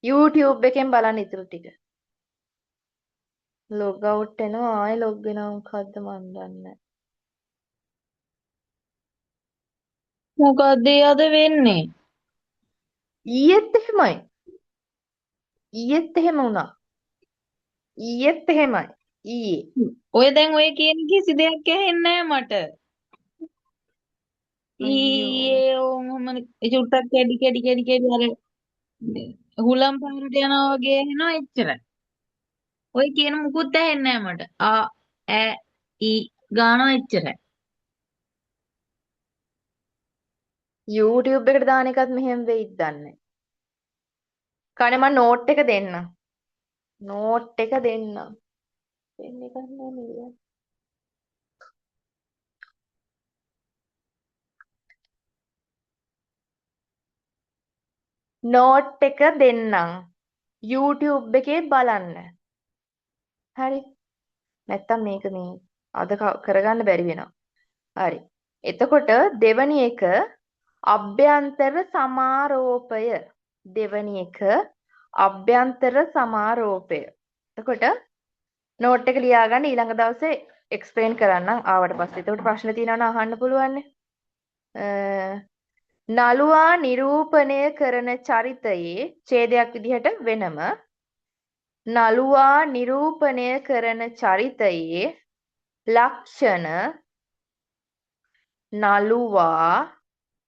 YouTube එකෙන් බලන්න ඉතුරු ටික. ලොග් අවුට් වෙනවා ආයෙ ලොග් වෙනවා මොකද්ද මන් දන්නේ. මොකද්ද ඒ අද වෙන්නේ? ඊයේත් එහෙමයි. ඊයේත් එහෙම වුණා. ඊයේත් එහෙමයි. ඊයේ. ඔය දැන් ඔය කියන කිසි දෙයක් ඇහෙන්නේ නැහැ මට. අයියෝ. ඊයේ ඔහොම චුට්ටක් කැඩි කැඩි කැඩි කැඩි අර හුලම් පාරට යනවා වගේ ඇහෙනවා එච්චරයි. ඔය කියන මුකුත් ඇහෙන්නේ නැහැ මට. ඈ ඊ ගානවා එච්චරයි. YouTube එකට දාන එකත් මෙහෙම වෙයිද දන්නේ. කනේ මම නෝට් එක දෙන්න. නෝට් එක දෙන්න. දෙන්න එකක් නෑ නේද? නෝට් එක දෙන්නම්. YouTube එකේ බලන්න. හරි. නැත්තම් මේක මේ අද කරගන්න බැරි වෙනවා. හරි. එතකොට දෙවැනි එක අභ්‍යන්තර සමාරෝපය. දෙවැනි එක අභ්‍යන්තර සමාරෝපය. එතකොට නෝට් එක ලියාගන්න ඊළඟ දවසේ එක්ස්ප්ලেইন කරන්නම් ආවට පස්සේ. එතකොට ප්‍රශ්න තියෙනවා නම් අහන්න පුළුවන්. නළුවා නිරූපණය කරන චරිතයේ ඡේදයක් විදිහට වෙනම නළුවා නිරූපණය කරන චරිතයේ ලක්ෂණ නළුවා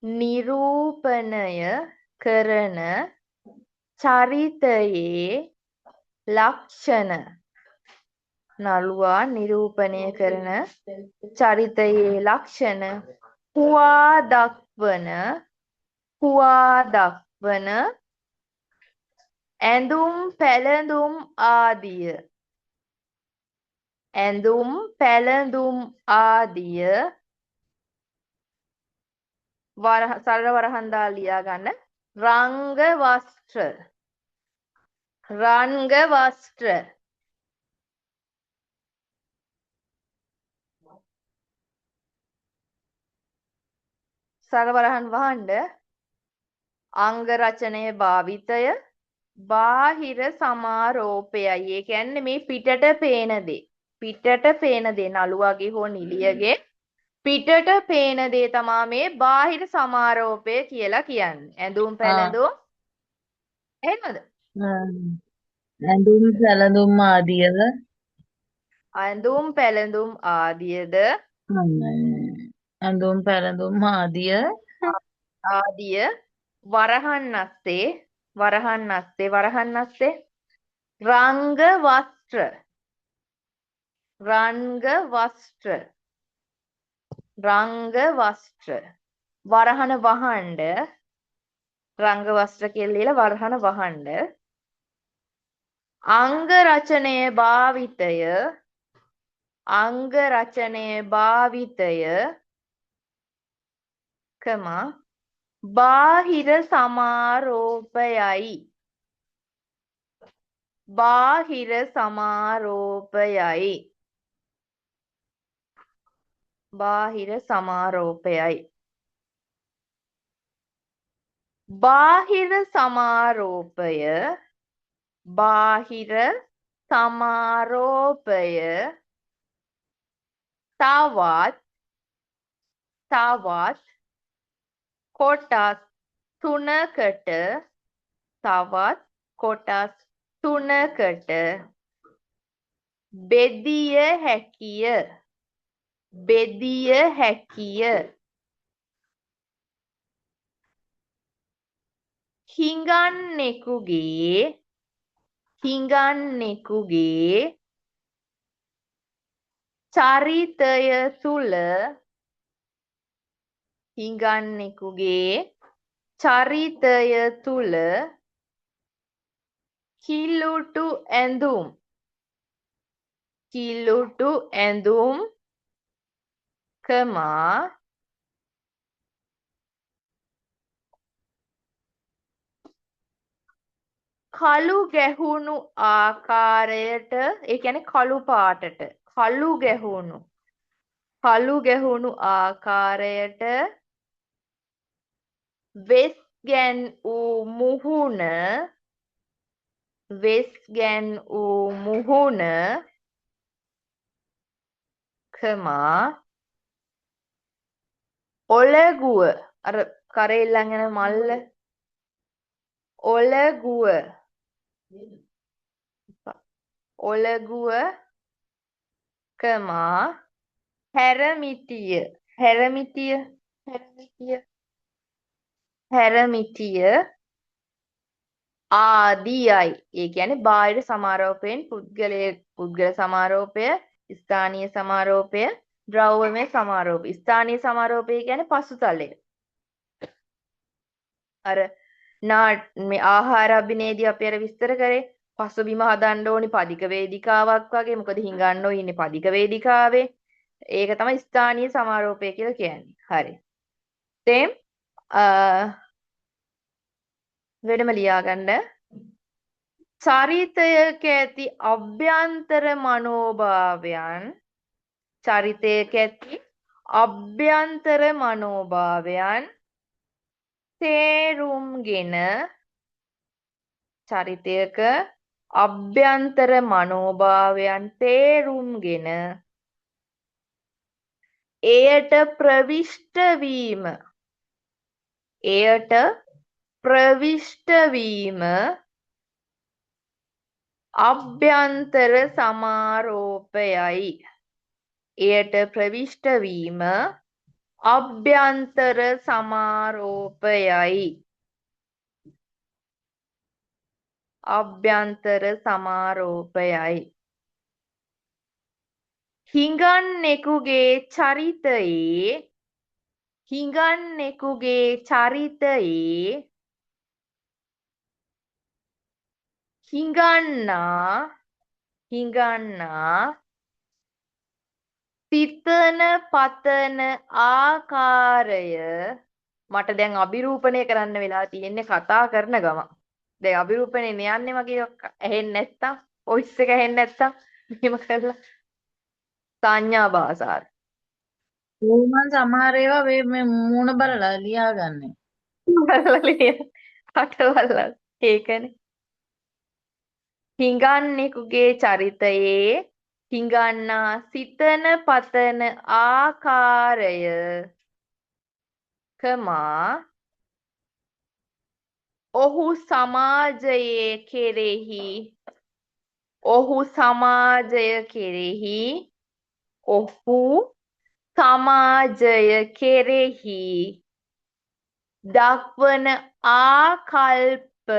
නිරූපණය කරන චරිතයේ ලක්ෂණ නළුවා නිරූපණය කරන චරිතයේ ලක්ෂණ හුවා දක්වන ඇඳුම් පැළඳුම් ආදිය සරල වරහන් දාලා ලියා ගන්න රංග වස්ත්‍ර සරල වරහන් වහන්න අංග රචනය භාවිතය බාහිර සමාරෝපයයි. ඒ කියන්නේ මේ පිටට පේන දේ නළුවගේ හෝ නිලියගේ පිටට පේන දේ තමා මේ බාහිර සමාරෝපය කියලා කියන්නේ. ඇඳුම් පැළඳුම් එහෙමද? ඇඳුම් පැළඳුම් ආදියද ඇඳුම් පැළඳුම් ආදියද ඇඳුම් පැළඳුම් ආදිය වරහන් අස්සේ රංග වස්ත්‍ර වරහන වහඬ රංග වස්ත්‍ර කියලා ලියලා වරහන වහඬ අංග රචනය භාවිතය බාහිර සමාරෝපයයි බාහිර සමාරෝපයයි තවත් කොටස් තුනකට බෙදිය හැකිය. හිඟන්නෙකුගේ චරිතය තුල කිලුටු ඇඳුම් කළු ගැහුණු ආකාරයට ඒ කියන්නේ කළු පාටට කළු ගැහුණු ආකාරයට වෙස් ගැන් වූ මුහුණ කමා ඔලගුව අර කරේ ඊළඟ යන මල්ල ඔලගුව කමා හැරමිටිය ආදියයි. ඒ කියන්නේ බාහිර සමාරෝපයෙන් පුද්ගල සමාරෝපය, ස්ථානීය සමාරෝපය, ද්‍රව්‍යමය සමාරෝපය. ස්ථානීය සමාරෝපය කියන්නේ පසුතලය. අර මේ ආහාර අභිනේදී අපි අර විස්තර කරේ පසුබිම හදන්න ඕනි පදික වේදිකාවක් වගේ. මොකද හිඟන්නෝ ඉන්නේ පදික වේදිකාවේ. ඒක තමයි ස්ථානීය සමාරෝපය කියලා කියන්නේ. හරි. තෙම් වෙනම ලියාගන්න. චරිතයක ඇති අභ්‍යන්තර මනෝභාවයන් තේරුම්ගෙන එයට ප්‍රවිෂ්ඨ වීම අභ්‍යන්තර සමාරෝපයයි. හිඟන්නෙකුගේ චරිතයේ හිඟන්නා සිතන පතන ආකාරය මට දැන් අභිරූපණය කරන්න වෙලා තියෙන්නේ කතා කරන ගමන්. දැන් අභිරූපණය යන්නේ මගේ ඇහෙන්නේ නැත්තම්, වොයිස් එක ඇහෙන්නේ නැත්තම් මෙහෙම කරලා සංඥා භාෂාව. මම සමහර ඒවා මේ මූණ බලලා ලියාගන්නේ. අටවල්ලා ඒකනේ. හිඟන්නෙකුගේ චරිතයේ හිඟන්නා සිතන පතන ආකාරය කමා ඔහු සමාජය කෙරෙහි දක්වන ආකල්ප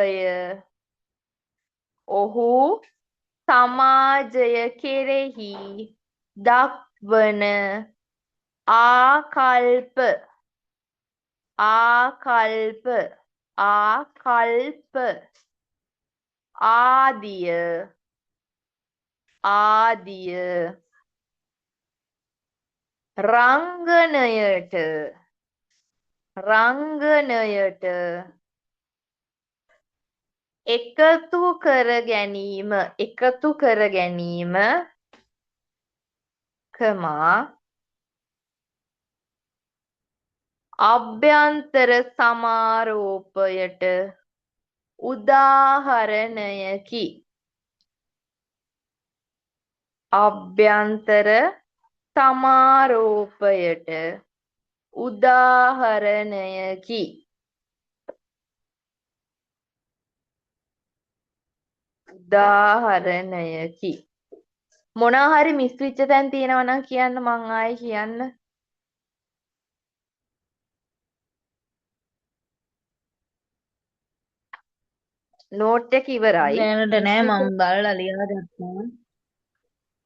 ආදිය රංගනයට එකතු කර ගැනීම කමා අභ්‍යන්තර සමාරෝපයට උදාහරණයකි. මොනවා හරි මිස් වෙච්ච තැන් තියෙනවා නම් කියන්න, මං ආයේ කියන්න. නෝට් එක ඉවරයි. දැනට නෑ මම බලලා ලියාගත්තා.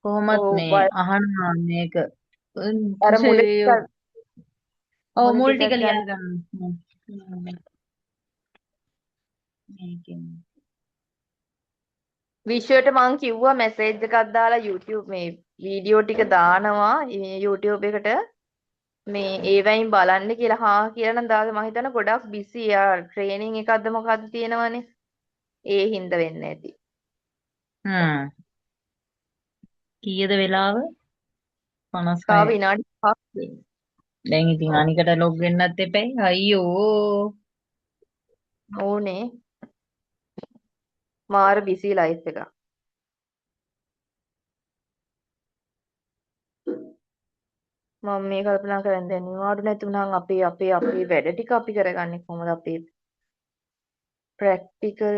කොහොමත් මේ අහනවා මේක. අර මුල් ටික ලියාගන්න. මේකෙන් විශ්වයට මං කිව්වා මැසේජ් එකක් දාලා YouTube මේ වීඩියෝ ටික දානවා YouTube එකට මේ ඒවයින් බලන්න කියලා. හා කියලා නම් දාලා මම හිතන ගොඩක් බිසි. යා ට්‍රේනින් එකක්ද මොකක්ද තියෙනවනේ. ඒ හින්දා වෙන්නේ නැති. හ්ම්. කීයද වෙලාව? තව 56. විනාඩි 5ක් වෙන්නේ. දැන් ඉතින් ඔව්. අනිකට ලොග් වෙන්නත් එපැයි. අයියෝ. ඕනේ. මාර බිසි ලයිෆ් එකක්. මම මේ කල්පනා කරන්නේ දැන් නිවාඩු නැති වුණාම අපේ වැඩ ටික අපි කරගන්නේ කොහොමද අපේ ප්‍රැක්ටිකල්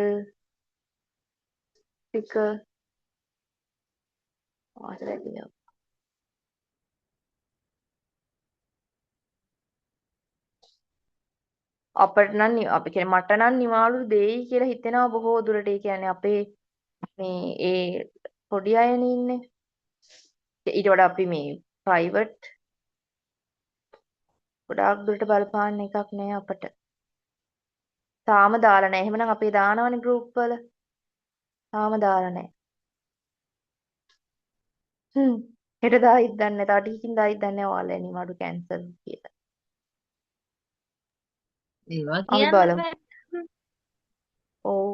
ටික ආසරදී අපිට නම් අපි කියන්නේ මට නම් නිවාඩු දෙයි කියලා හිතෙනවා බොහෝ දුරට. ඒ කියන්නේ අපේ මේ ඒ පොඩි අයනේ ඉන්නේ. ඊට වඩා අපි මේ ප්‍රයිවට් ගොඩාක් දුරට බලපාන එකක් නෑ අපට. තාම දාලා නෑ. එහෙමනම් අපේ දානවනේ ගෲප් වල. තාම දාලා නෑ. හ්ම්. හෙට දායිද දන්නේ නෑ. තව ටිකකින් දායිද දන්නේ නෑ ඔයාලා නිවාඩු කැන්සල් කියලා. ඒවා අපි කියන්න බලමු. බෑ. ඔව්.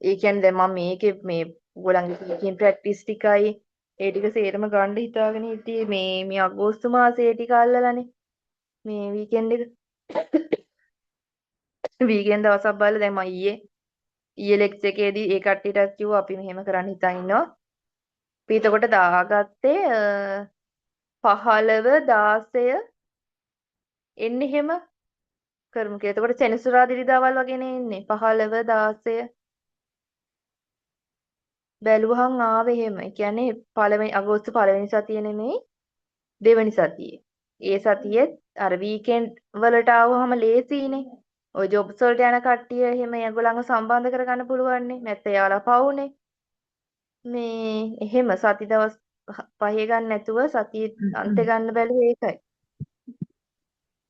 ඒ කියන්නේ දැන් මම මේකේ මේ ඔයගොල්ලන්ගේ ටීචින් ප්‍රැක්ටිස් ටිකයි ඒ ටික සේරම ගන්න හිතාගෙන හිටියේ මේ අගෝස්තු මාසේ ඒ ටික අල්ලලානේ. මේ වීකෙන්ඩ් එක. වීකෙන්ඩ් දවසක් බලලා දැන් මම ඊයේ ලෙක්චර් එකේදී ඒ කට්ටියටත් කිව්වා අපි මෙහෙම කරන්න හිතන් ඉන්නවා. අපි එතකොට දාගත්තේ 15 16 එන්නේ එහෙම කරමු කියලා. එතකොට සෙනසුරාදා ඉරිදාවල් වගේනේ එන්නේ. 15 16 බැලුවහන් ආවේ එහෙම. ඒ කියන්නේ පළවෙනි අගෝස්තු පළවෙනි සතිය නෙමෙයි දෙවෙනි සතියේ. ඒ සතියේ අර වීකෙන්ඩ් වලට ආවම ලේසියිනේ. ඔය ජොබ්ස් වලට යන කට්ටිය එහෙම ඒගොල්ලන්ව සම්බන්ධ කරගන්න පුළුවන්නේ. නැත්නම් යාලා පවුනේ. මේ එහෙම සති දවස් පහේ ගන්න නැතුව සතියේ අන්තේ ගන්න බැලුවේ ඒකයි.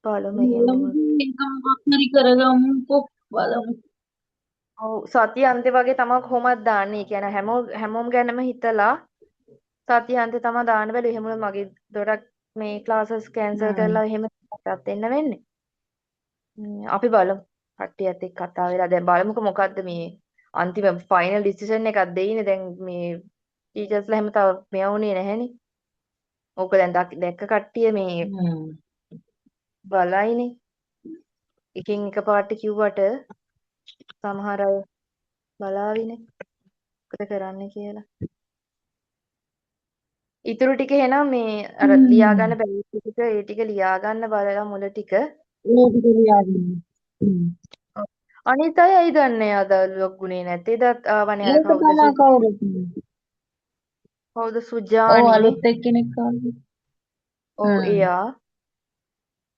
බලමු එහෙම බලමු එක මොකක් හරි කරගමුකෝ බලමු. ඔව් සතිය අන්තේ වගේ තමයි කොහොමද දාන්නේ. ඒ කියන්නේ හැමෝම ගැනම හිතලා සතිය අන්තේ තමයි දාන්න බැලුවේ. එහෙම වුණොත් මගේ දොඩක් මේ ක්ලාසස් කැන්සල් හ්ම්. කරලා එහෙම එකක් දෙන්න වෙන්නේ. අපි බලමු. කට්ටියත් එක්ක කතා වෙලා දැන් බලමුකෝ මොකද්ද මේ අන්තිම ෆයිනල් ඩිසිෂන් එකක් දෙයිනේ. දැන් මේ ටීචර්ස්ලා හැම තව මෙවුනේ නැහෙනේ. ඕක දැන් දැක්ක කට්ටිය මේ හ්ම්. බලයිනේ. එකින් එක පාට කිව්වට සමහර අය බලාවිනේ. මොකද කරන්න කියලා. ඉතුරු ටික එහෙනම් මේ අර ලියා ගන්න බැරි ටික ඒ ටික ලියා ගන්න බලලා මුල ටික. ඒ ටික ලියාගන්න. හ්ම්. ඔව්. අනිත් අය ඇයි දන්නේ අද ලොග්ුනේ නැත්තේ? එදත් ආවනේ අර ඒක තමයි කවුරුත් නෑ. කවුද ඔව් සුජානිනේ. අලුත් එක්කෙනෙක් ආවා. ඔව් හ්ම්. එයා.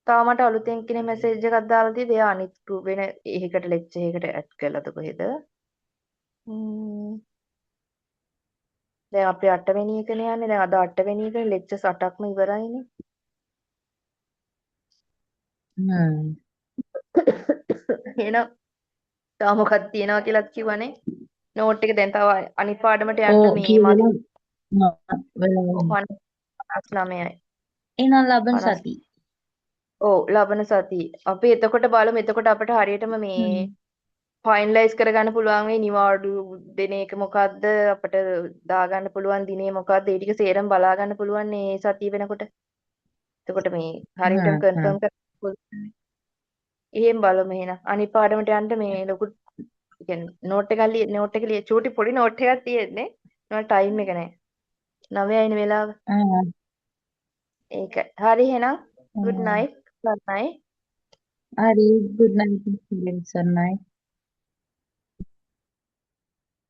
තාම මට අලුතෙන් කෙනෙක් මැසේජ් එකක් දාලා තියෙද එයා අනිත් ගෲප් වෙන එකකට ලෙක්චර් එකකට ඇඩ් කරලාද කොහෙද? දැන් අපේ 8 වෙනි එකනේ යන්නේ. දැන් අද 8 වෙනි එකනේ ලෙක්චර්ස් 8ක්ම ඉවරයිනේ. හ්ම්. එහෙනම් තව මොකක්ද තියනවා කියලාත් කිව්වනේ. නෝට් එක දැන් තව අනිත් පාඩමට ඕ යන්න මේ මදි. කියවෙලා වෙලා 59යි. එහෙනම් ලබන 50. සති. ඔව් ලබන සතියේ. අපි එතකොට බලමු. එතකොට අපිට හරියටම මේ හ්ම්. ෆයිනලයිස් කරගන්න පුළුවන් වෙයි නිවාඩු දෙන එක මොකද්ද අපිට දාගන්න පුළුවන් දිනේ මොකද්ද ඒ ටික සේරම බලා ගන්න පුළුවන් මේ සතිය වෙනකොට. එතකොට මේ හරියටම හ්ම්. හ්ම්. කන්ෆර්ම් කරගන්න. එහෙම බලමු එහෙනම්. අනිත් පාඩමට යන්න මේ ලොකු කියන්නේ නෝට් එක චූටි පොඩි නෝට් එකක් තියෙන්නේ. ඒකට ටයිම් එක නැහැ. 9යිනේ වෙලාව. හ්ම්. ඒක. හරි එහෙනම්. good හ්ම්. night. good night. හරි good night සර්ණයි.